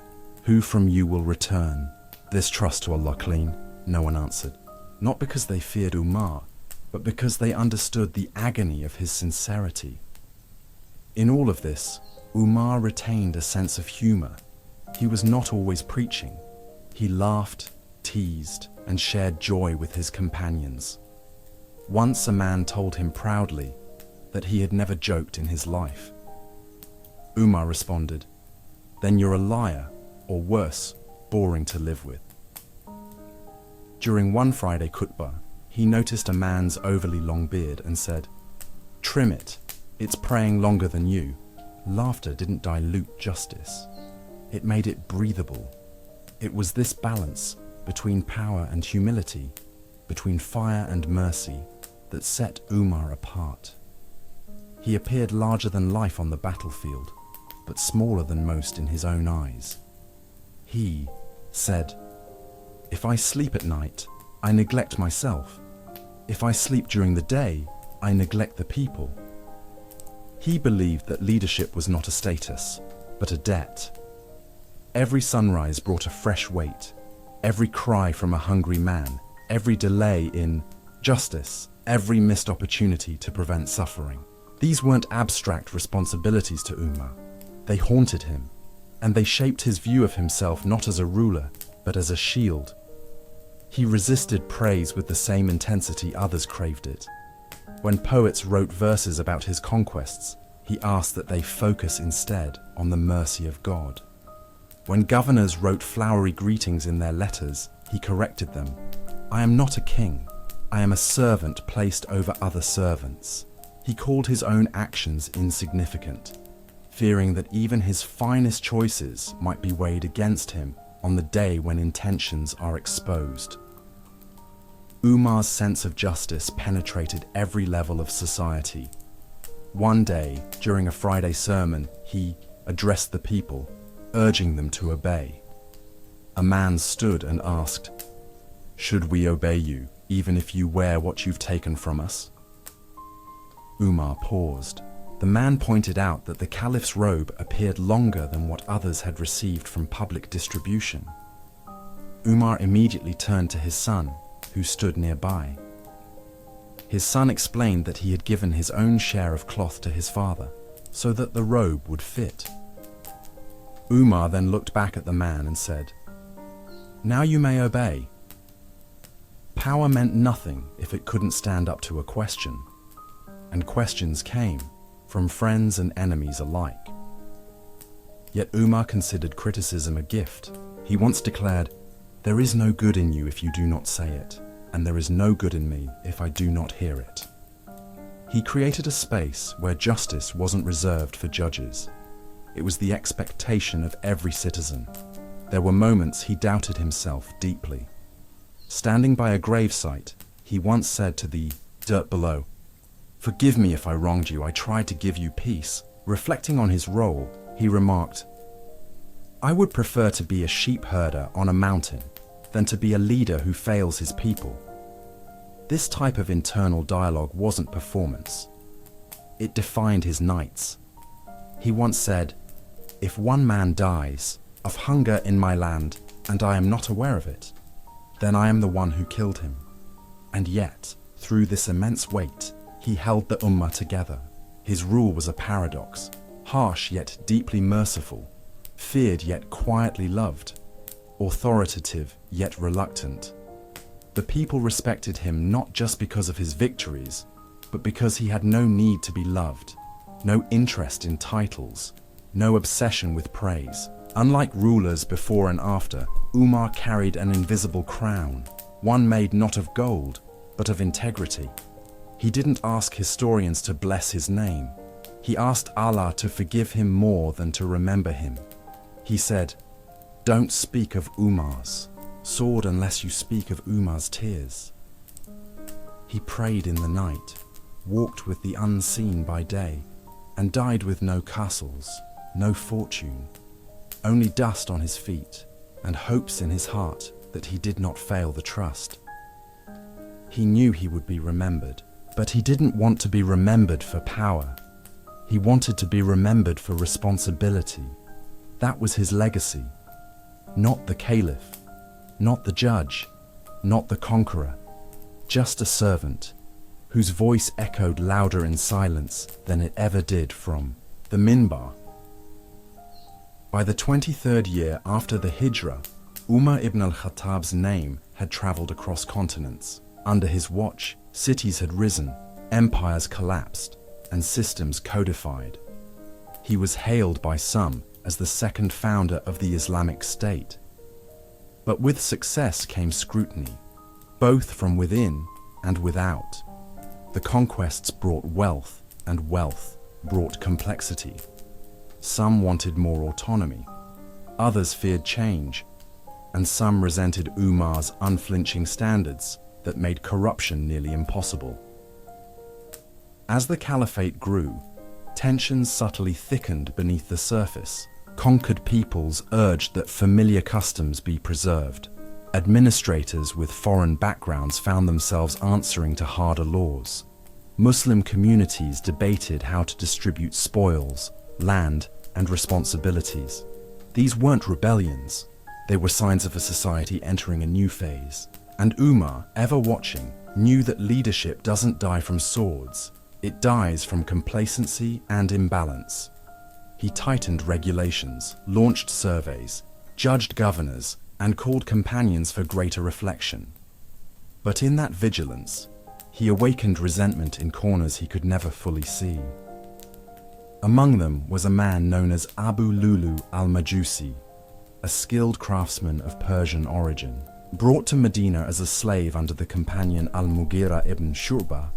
who from you will return?" This trust to Allah clean, no one answered. Not because they feared Umar, but because they understood the agony of his sincerity. In all of this, Umar retained a sense of humor. He was not always preaching. He laughed, teased, and shared joy with his companions. Once a man told him proudly that he had never joked in his life. Umar responded, "Then you're a liar, or worse, boring to live with." During one Friday khutbah, he noticed a man's overly long beard and said, "Trim it, it's praying longer than you." Laughter didn't dilute justice. It made it breathable. It was this balance between power and humility, between fire and mercy, that set Umar apart. He appeared larger than life on the battlefield, but smaller than most in his own eyes. He said, "If I sleep at night, I neglect myself. If I sleep during the day, I neglect the people." He believed that leadership was not a status, but a debt. Every sunrise brought a fresh weight, every cry from a hungry man, every delay in justice, every missed opportunity to prevent suffering. These weren't abstract responsibilities to Umar. They haunted him, and they shaped his view of himself not as a ruler, but as a shield. He resisted praise with the same intensity others craved it. When poets wrote verses about his conquests, he asked that they focus instead on the mercy of God. When governors wrote flowery greetings in their letters, he corrected them. "I am not a king. I am a servant placed over other servants." He called his own actions insignificant, fearing that even his finest choices might be weighed against him on the day when intentions are exposed. Umar's sense of justice penetrated every level of society. One day, during a Friday sermon, he addressed the people, urging them to obey. A man stood and asked, "Should we obey you, even if you wear what you've taken from us?" Umar paused. The man pointed out that the Caliph's robe appeared longer than what others had received from public distribution. Umar immediately turned to his son, who stood nearby. His son explained that he had given his own share of cloth to his father, so that the robe would fit. Umar then looked back at the man and said, "Now you may obey." Power meant nothing if it couldn't stand up to a question, and questions came from friends and enemies alike. Yet Umar considered criticism a gift. He once declared, "There is no good in you if you do not say it, and there is no good in me if I do not hear it." He created a space where justice wasn't reserved for judges. It was the expectation of every citizen. There were moments he doubted himself deeply. Standing by a gravesite, he once said to the Dirt below. Forgive me if I wronged you. I tried to give you peace. Reflecting on his role, he remarked, I would prefer to be a sheep herder on a mountain than to be a leader who fails his people. This type of internal dialogue wasn't performance. It defined his knights. He once said, if one man dies of hunger in my land and I am not aware of it, then I am the one who killed him. And yet, through this immense weight, he held the Ummah together. His rule was a paradox, harsh yet deeply merciful, feared yet quietly loved, authoritative yet reluctant. The people respected him not just because of his victories, but because he had no need to be loved, no interest in titles, no obsession with praise. Unlike rulers before and after, Umar carried an invisible crown, one made not of gold, but of integrity. He didn't ask historians to bless his name. He asked Allah to forgive him more than to remember him. He said, don't speak of Umar's sword unless you speak of Umar's tears. He prayed in the night, walked with the unseen by day, and died with no castles, no fortune, only dust on his feet and hopes in his heart that he did not fail the trust. He knew he would be remembered, but he didn't want to be remembered for power. He wanted to be remembered for responsibility. That was his legacy. Not the Caliph, not the judge, not the conqueror, just a servant whose voice echoed louder in silence than it ever did from the minbar. By the 23rd year after the Hijrah, Umar ibn al-Khattab's name had traveled across continents. Under his watch, cities had risen, empires collapsed, and systems codified. He was hailed by some as the second founder of the Islamic State. But with success came scrutiny, both from within and without. The conquests brought wealth, and wealth brought complexity. Some wanted more autonomy, others feared change, and some resented Umar's unflinching standards that made corruption nearly impossible. As the caliphate grew, tensions subtly thickened beneath the surface. Conquered peoples urged that familiar customs be preserved. Administrators with foreign backgrounds found themselves answering to harder laws. Muslim communities debated how to distribute spoils, land, and responsibilities. These weren't rebellions. They were signs of a society entering a new phase. And Umar, ever watching, knew that leadership doesn't die from swords. It dies from complacency and imbalance. He tightened regulations, launched surveys, judged governors, and called companions for greater reflection. But in that vigilance, he awakened resentment in corners he could never fully see. Among them was a man known as Abu Lulu al-Majusi, a skilled craftsman of Persian origin. Brought to Medina as a slave under the companion al-Mughira ibn Shu'bah,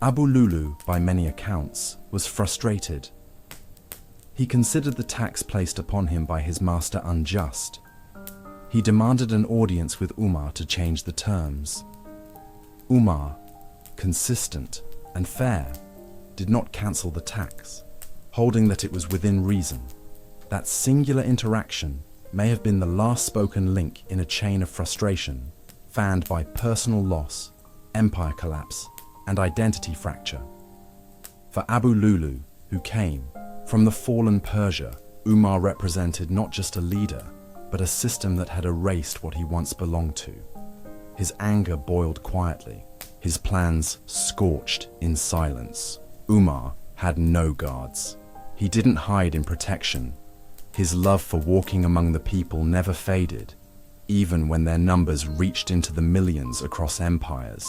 Abu Lulu, by many accounts, was frustrated. He considered the tax placed upon him by his master unjust. He demanded an audience with Umar to change the terms. Umar, consistent and fair, did not cancel the tax, holding that it was within reason. That singular interaction may have been the last spoken link in a chain of frustration, fanned by personal loss, empire collapse, and identity fracture. For Abu Lulu, who came from the fallen Persia, Umar represented not just a leader, but a system that had erased what he once belonged to. His anger boiled quietly, his plans scorched in silence. Umar had no guards. He didn't hide in protection. His love for walking among the people never faded, even when their numbers reached into the millions across empires.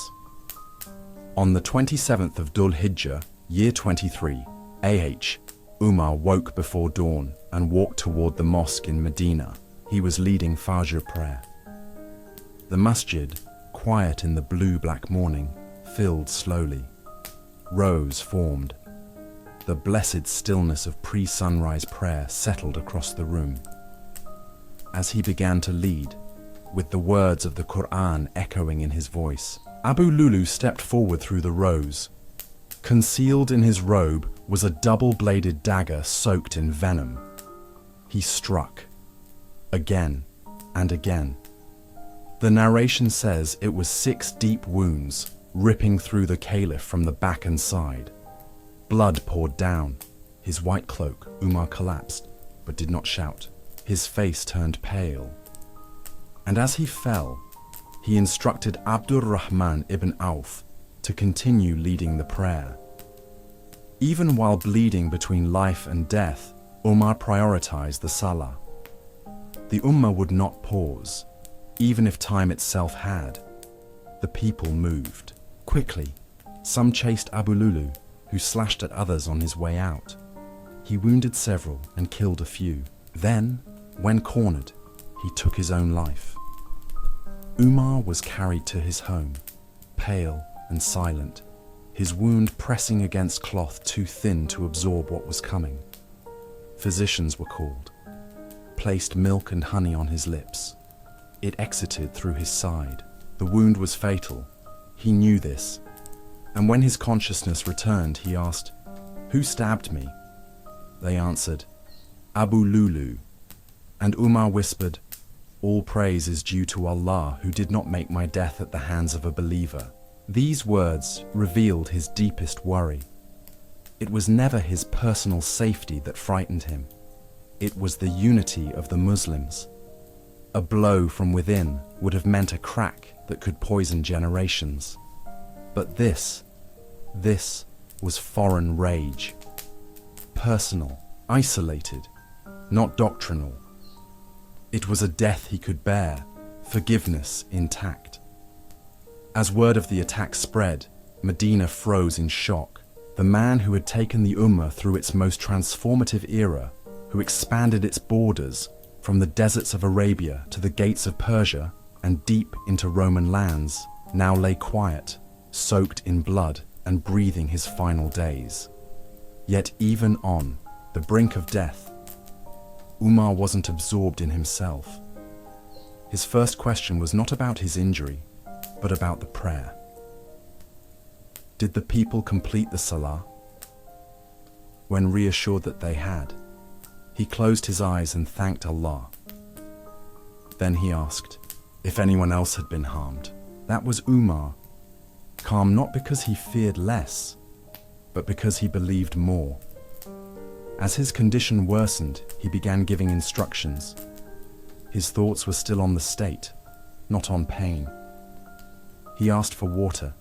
On the 27th of Dhul Hijjah, year 23, AH, Umar woke before dawn and walked toward the mosque in Medina. He was leading Fajr prayer. The masjid, quiet in the blue-black morning, filled slowly. Rows formed. The blessed stillness of pre-sunrise prayer settled across the room. As he began to lead, with the words of the Quran echoing in his voice, Abu Lulu stepped forward through the rows. Concealed in his robe was a double-bladed dagger soaked in venom. He struck, again and again. The narration says it was 6 deep wounds, ripping through the Caliph from the back and side. Blood poured down. His white cloak, Umar collapsed, but did not shout. His face turned pale. And as he fell, he instructed Abdur Rahman ibn Auf to continue leading the prayer. Even while bleeding between life and death, Umar prioritized the Salah. The Ummah would not pause, even if time itself had. The people moved. Quickly, some chased Abu Lulu, who slashed at others on his way out. He wounded several and killed a few. Then, when cornered, he took his own life. Umar was carried to his home, pale and silent, his wound pressing against cloth too thin to absorb what was coming. Physicians were called, placed milk and honey on his lips. It exited through his side. The wound was fatal. He knew this. And when his consciousness returned, he asked, "Who stabbed me?" They answered, "Abu Lulu." And Umar whispered, "All praise is due to Allah, who did not make my death at the hands of a believer." These words revealed his deepest worry. It was never his personal safety that frightened him. It was the unity of the Muslims. A blow from within would have meant a crack that could poison generations. But this was foreign rage. Personal, isolated, not doctrinal. It was a death he could bear, forgiveness intact. As word of the attack spread, Medina froze in shock. The man who had taken the Ummah through its most transformative era, who expanded its borders from the deserts of Arabia to the gates of Persia and deep into Roman lands, now lay quiet, soaked in blood and breathing his final days. Yet even on the brink of death, Umar wasn't absorbed in himself. His first question was not about his injury, but about the prayer. Did the people complete the Salah? When reassured that they had, he closed his eyes and thanked Allah. Then he asked if anyone else had been harmed. That was Umar, calm not because he feared less, but because he believed more. As his condition worsened, he began giving instructions. His thoughts were still on the state, not on pain. He asked for water.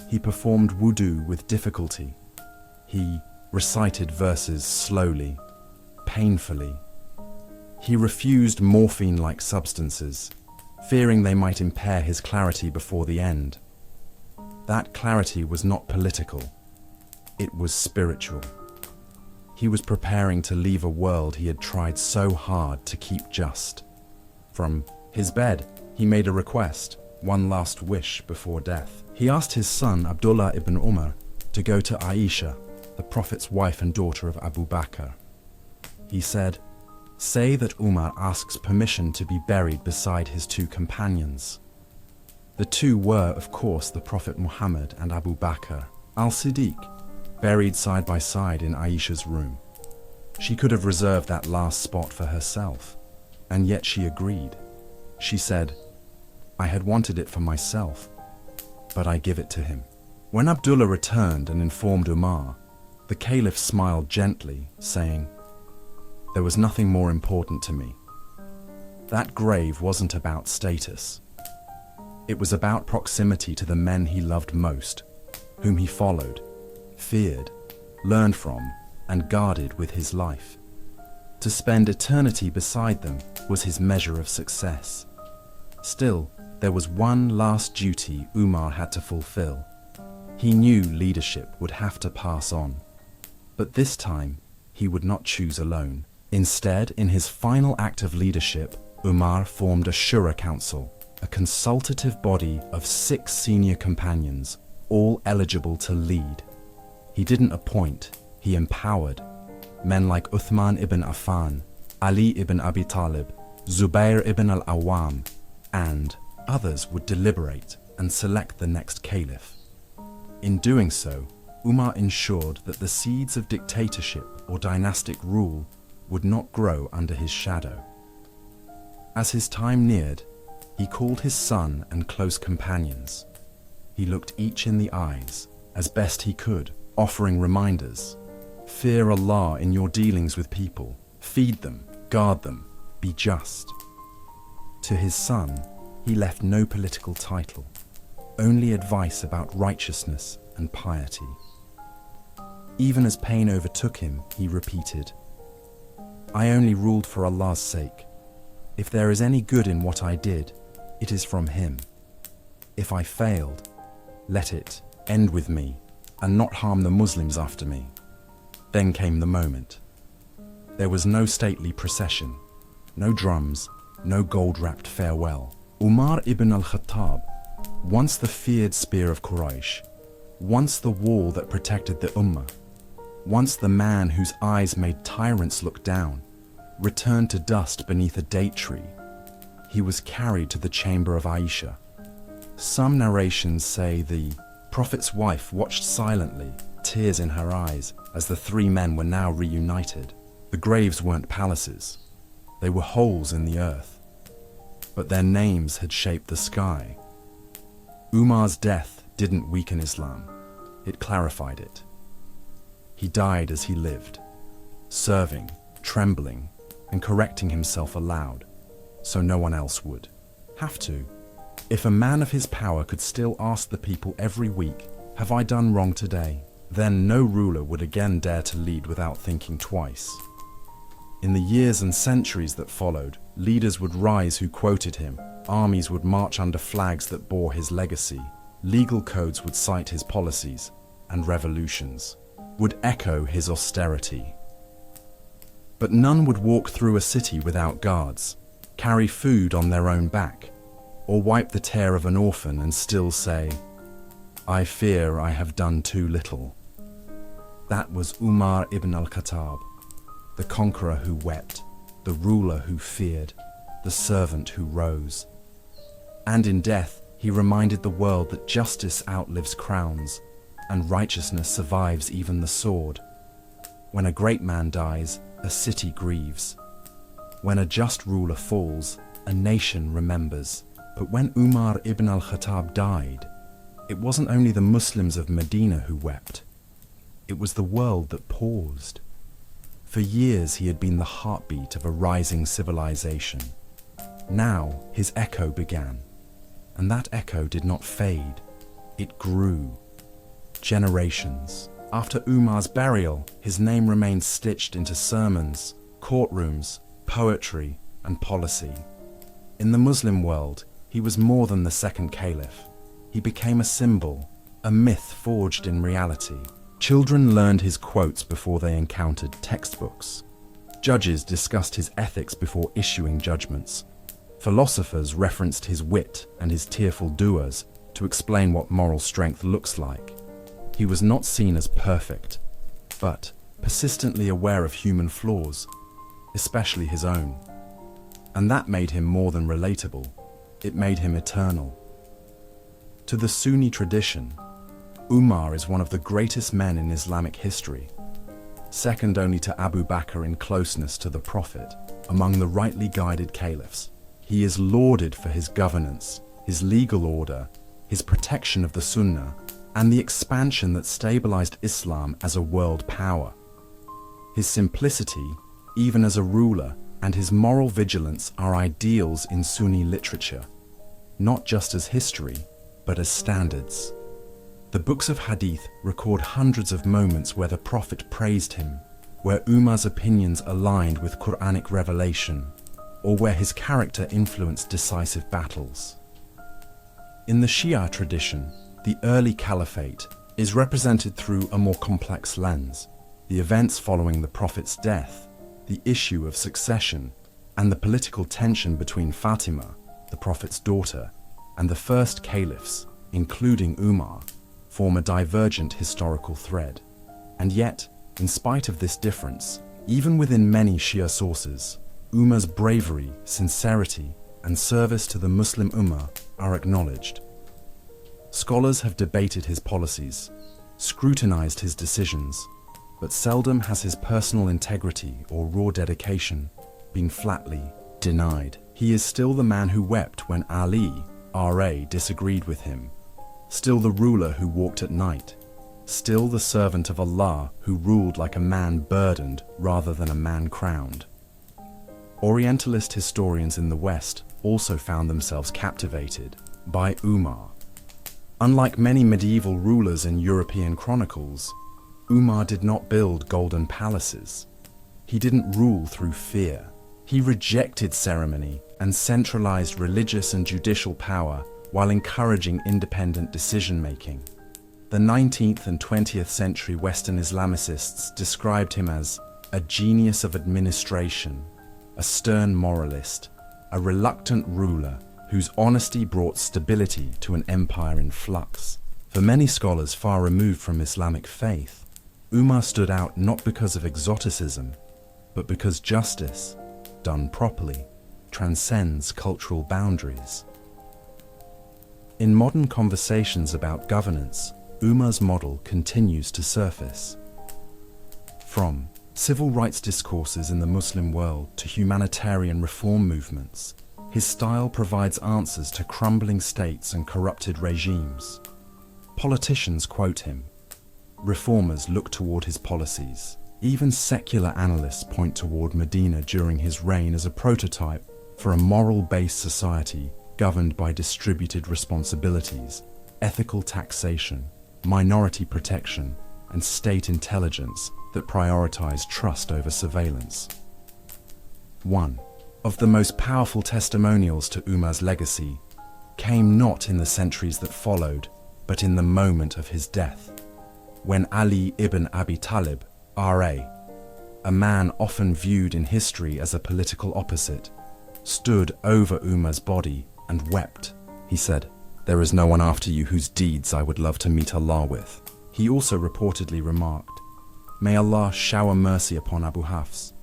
He performed wudu with difficulty. He recited verses slowly, painfully. He refused morphine-like substances, fearing they might impair his clarity before the end. That clarity was not political. It was spiritual. He was preparing to leave a world he had tried so hard to keep just. From his bed, he made a request, one last wish before death. He asked his son, Abdullah ibn Umar, to go to Aisha, the Prophet's wife and daughter of Abu Bakr. He said, "Say that Umar asks permission to be buried beside his 2 companions." The 2 were, of course, the Prophet Muhammad and Abu Bakr al-Siddiq, buried side by side in Aisha's room. She could have reserved that last spot for herself, and yet she agreed. She said, "I had wanted it for myself, but I give it to him." When Abdullah returned and informed Umar, the Caliph smiled gently, saying, "There was nothing more important to me. That grave wasn't about status. It was about proximity to the men he loved most, whom he followed, feared, learned from, and guarded with his life. To spend eternity beside them was his measure of success. Still, there was one last duty Umar had to fulfill. He knew leadership would have to pass on. But this time, he would not choose alone. Instead, in his final act of leadership, Umar formed a Shura Council, a consultative body of 6 senior companions, all eligible to lead. He didn't appoint, he empowered. Men like Uthman ibn Affan, Ali ibn Abi Talib, Zubair ibn al-Awwam, and others would deliberate, and select the next caliph. In doing so, Umar ensured that the seeds of dictatorship or dynastic rule would not grow under his shadow. As his time neared, he called his son and close companions. He looked each in the eyes, as best he could, offering reminders. Fear Allah in your dealings with people. Feed them, guard them, be just. To his son, he left no political title, only advice about righteousness and piety. Even as pain overtook him, he repeated, I only ruled for Allah's sake. If there is any good in what I did, it is from Him. If I failed, let it end with me and not harm the Muslims after me. Then came the moment. There was no stately procession, no drums, no gold-wrapped farewell. Umar ibn al-Khattab, once the feared spear of Quraysh, once the wall that protected the Ummah, once the man whose eyes made tyrants look down, returned to dust beneath a date tree. He was carried to the chamber of Aisha. Some narrations say the Prophet's wife watched silently, tears in her eyes, as the three men were now reunited. The graves weren't palaces. They were holes in the earth. But their names had shaped the sky. Umar's death didn't weaken Islam. It clarified it. He died as he lived, serving, trembling, and correcting himself aloud, so no one else would have to. If a man of his power could still ask the people every week, have I done wrong today? Then no ruler would again dare to lead without thinking twice. In the years and centuries that followed, leaders would rise who quoted him, armies would march under flags that bore his legacy, legal codes would cite his policies, and revolutions would echo his austerity. But none would walk through a city without guards, carry food on their own back, or wipe the tear of an orphan and still say, I fear I have done too little. That was Umar ibn al-Khattab, the conqueror who wept, the ruler who feared, the servant who rose. And in death, he reminded the world that justice outlives crowns, and righteousness survives even the sword. When a great man dies, a city grieves. When a just ruler falls, a nation remembers. But when Umar ibn al-Khattab died, it wasn't only the Muslims of Medina who wept. It was the world that paused. For years he had been the heartbeat of a rising civilization. Now his echo began, and that echo did not fade. It grew. Generations. After Umar's burial, his name remained stitched into sermons, courtrooms, poetry, and policy. In the Muslim world, he was more than the second caliph. He became a symbol, a myth forged in reality. Children learned his quotes before they encountered textbooks. Judges discussed his ethics before issuing judgments. Philosophers referenced his wit and his tearful duas to explain what moral strength looks like. He was not seen as perfect, but persistently aware of human flaws, especially his own. And that made him more than relatable. It made him eternal. To the Sunni tradition, Umar is one of the greatest men in Islamic history, second only to Abu Bakr in closeness to the Prophet. Among the rightly guided caliphs, he is lauded for his governance, his legal order, his protection of the Sunnah, and the expansion that stabilized Islam as a world power. His simplicity, even as a ruler, and his moral vigilance are ideals in Sunni literature, not just as history, but as standards. The books of Hadith record hundreds of moments where the Prophet praised him, where Umar's opinions aligned with Quranic revelation, or where his character influenced decisive battles. In the Shia tradition, the early caliphate is represented through a more complex lens. The events following the Prophet's death, the issue of succession, and the political tension between Fatima, the Prophet's daughter, and the first caliphs, including Umar, form a divergent historical thread. And yet, in spite of this difference, even within many Shia sources, Umar's bravery, sincerity, and service to the Muslim Ummah are acknowledged. Scholars have debated his policies, scrutinized his decisions, but seldom has his personal integrity or raw dedication been flatly denied. He is still the man who wept when Ali, R.A., disagreed with him, still the ruler who walked at night, still the servant of Allah who ruled like a man burdened rather than a man crowned. Orientalist historians in the West also found themselves captivated by Umar. Unlike many medieval rulers in European chronicles, Umar did not build golden palaces. He didn't rule through fear. He rejected ceremony and centralized religious and judicial power while encouraging independent decision-making. The 19th and 20th century Western Islamicists described him as a genius of administration, a stern moralist, a reluctant ruler whose honesty brought stability to an empire in flux. For many scholars far removed from Islamic faith, Umar stood out not because of exoticism, but because justice, done properly, transcends cultural boundaries. In modern conversations about governance, Umar's model continues to surface. From civil rights discourses in the Muslim world to humanitarian reform movements, his style provides answers to crumbling states and corrupted regimes. Politicians quote him. Reformers look toward his policies. Even secular analysts point toward Medina during his reign as a prototype for a moral-based society governed by distributed responsibilities, ethical taxation, minority protection, and state intelligence that prioritize trust over surveillance. One of the most powerful testimonials to Umar's legacy came not in the centuries that followed, but in the moment of his death, when Ali ibn Abi Talib, R.A., a man often viewed in history as a political opposite, stood over Umar's body and wept. He said, "There is no one after you whose deeds I would love to meet Allah with." He also reportedly remarked, "May Allah shower mercy upon Abu Hafs,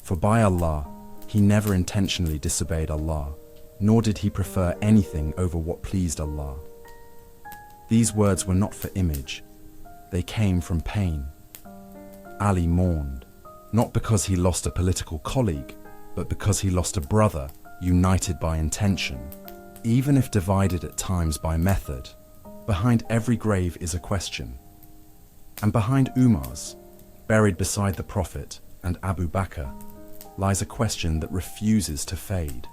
for by Allah, he never intentionally disobeyed Allah, nor did he prefer anything over what pleased Allah." These words were not for image. They came from pain. Ali mourned, not because he lost a political colleague, but because he lost a brother united by intention. Even if divided at times by method, behind every grave is a question. And behind Umar's, buried beside the Prophet and Abu Bakr, lies a question that refuses to fade.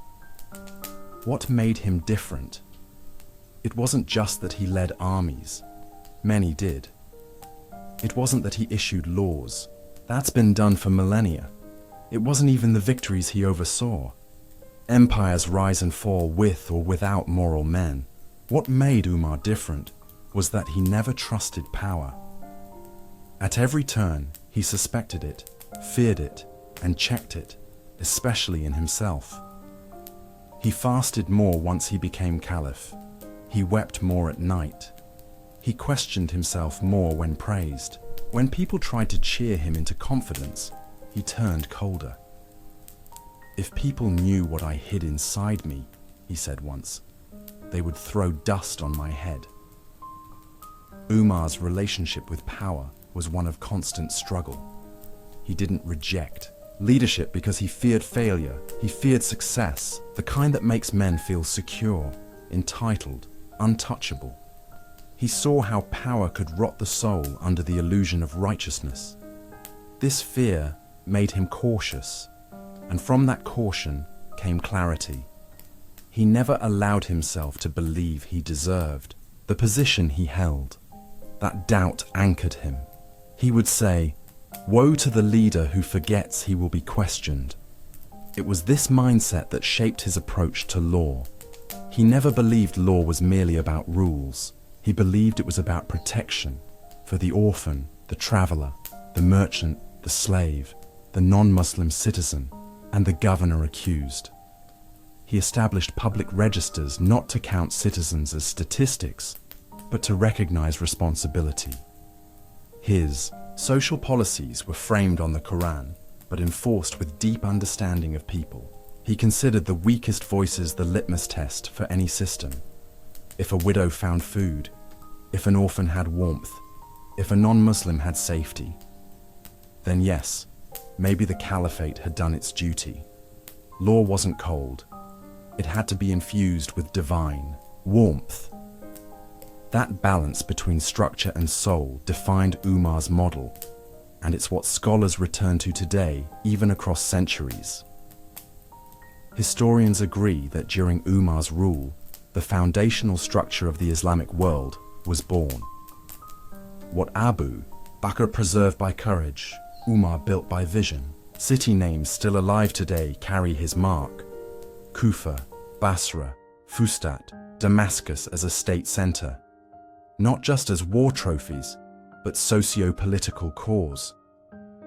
What made him different? It wasn't just that he led armies. Many did. It wasn't that he issued laws. That's been done for millennia. It wasn't even the victories he oversaw. Empires rise and fall with or without moral men. What made Umar different was that he never trusted power. At every turn, he suspected it, feared it, and checked it, especially in himself. He fasted more once he became Caliph. He wept more at night. He questioned himself more when praised. When people tried to cheer him into confidence, he turned colder. "If people knew what I hid inside me," he said once, "they would throw dust on my head." Umar's relationship with power was one of constant struggle. He didn't reject leadership because he feared failure. He feared success, the kind that makes men feel secure, entitled, untouchable. He saw how power could rot the soul under the illusion of righteousness. This fear made him cautious, and from that caution came clarity. He never allowed himself to believe he deserved the position he held. That doubt anchored him. He would say, "Woe to the leader who forgets he will be questioned." It was this mindset that shaped his approach to law. He never believed law was merely about rules. He believed it was about protection for the orphan, the traveler, the merchant, the slave, the non-Muslim citizen, and the governor accused. He established public registers not to count citizens as statistics, but to recognize responsibility. His social policies were framed on the Quran, but enforced with deep understanding of people. He considered the weakest voices the litmus test for any system. If a widow found food, if an orphan had warmth, if a non-Muslim had safety, then yes, maybe the caliphate had done its duty. Law wasn't cold. It had to be infused with divine warmth. That balance between structure and soul defined Umar's model, and it's what scholars return to today, even across centuries. Historians agree that during Umar's rule, the foundational structure of the Islamic world was born. What Abu Bakr preserved by courage, Umar built by vision. City names still alive today carry his mark. Kufa, Basra, Fustat, Damascus as a state center. Not just as war trophies, but socio-political cause.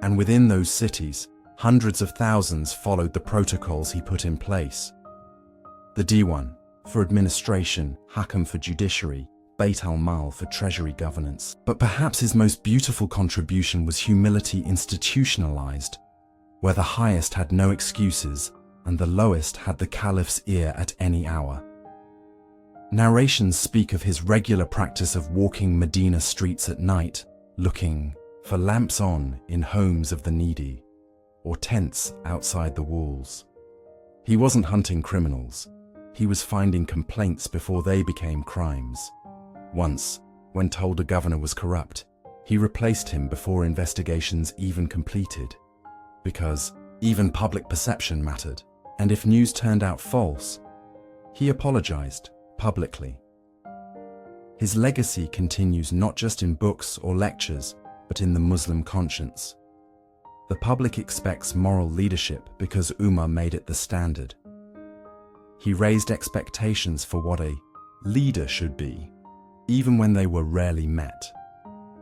And within those cities, hundreds of thousands followed the protocols he put in place. The Diwan, for administration, Hakam for judiciary, Bayt al-Mal for treasury governance. But perhaps his most beautiful contribution was humility institutionalized, where the highest had no excuses and the lowest had the Caliph's ear at any hour. Narrations speak of his regular practice of walking Medina streets at night, looking for lamps on in homes of the needy, or tents outside the walls. He wasn't hunting criminals. He was finding complaints before they became crimes. Once, when told a governor was corrupt, he replaced him before investigations even completed, because even public perception mattered. And if news turned out false, he apologized publicly. His legacy continues not just in books or lectures, but in the Muslim conscience. The public expects moral leadership because Umar made it the standard. He raised expectations for what a leader should be, even when they were rarely met.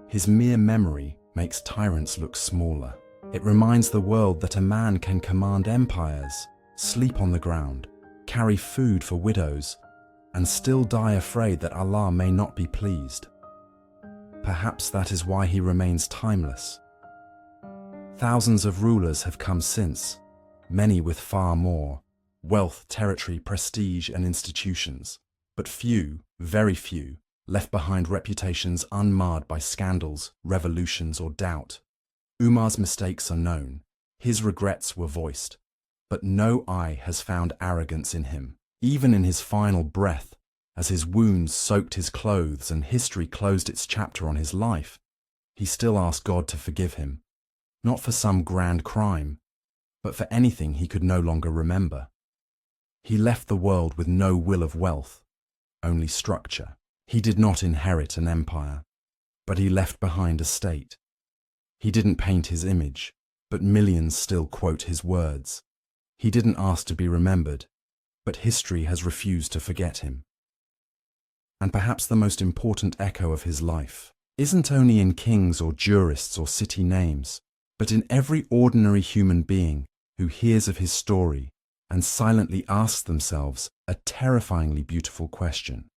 His mere memory makes tyrants look smaller. It reminds the world that a man can command empires, sleep on the ground, carry food for widows, and still die afraid that Allah may not be pleased. Perhaps that is why he remains timeless. Thousands of rulers have come since, many with far more wealth, territory, prestige, and institutions, but few, very few, left behind reputations unmarred by scandals, revolutions, or doubt. Umar's mistakes are known, his regrets were voiced, but no eye has found arrogance in him. Even in his final breath, as his wounds soaked his clothes and history closed its chapter on his life, he still asked God to forgive him, not for some grand crime, but for anything he could no longer remember. He left the world with no will of wealth, only structure. He did not inherit an empire, but he left behind a state. He didn't paint his image, but millions still quote his words. He didn't ask to be remembered, but history has refused to forget him. And perhaps the most important echo of his life isn't only in kings or jurists or city names, but in every ordinary human being who hears of his story and silently asks themselves a terrifyingly beautiful question.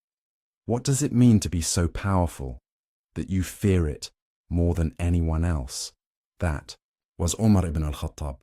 What does it mean to be so powerful that you fear it more than anyone else? That was Umar ibn al-Khattab.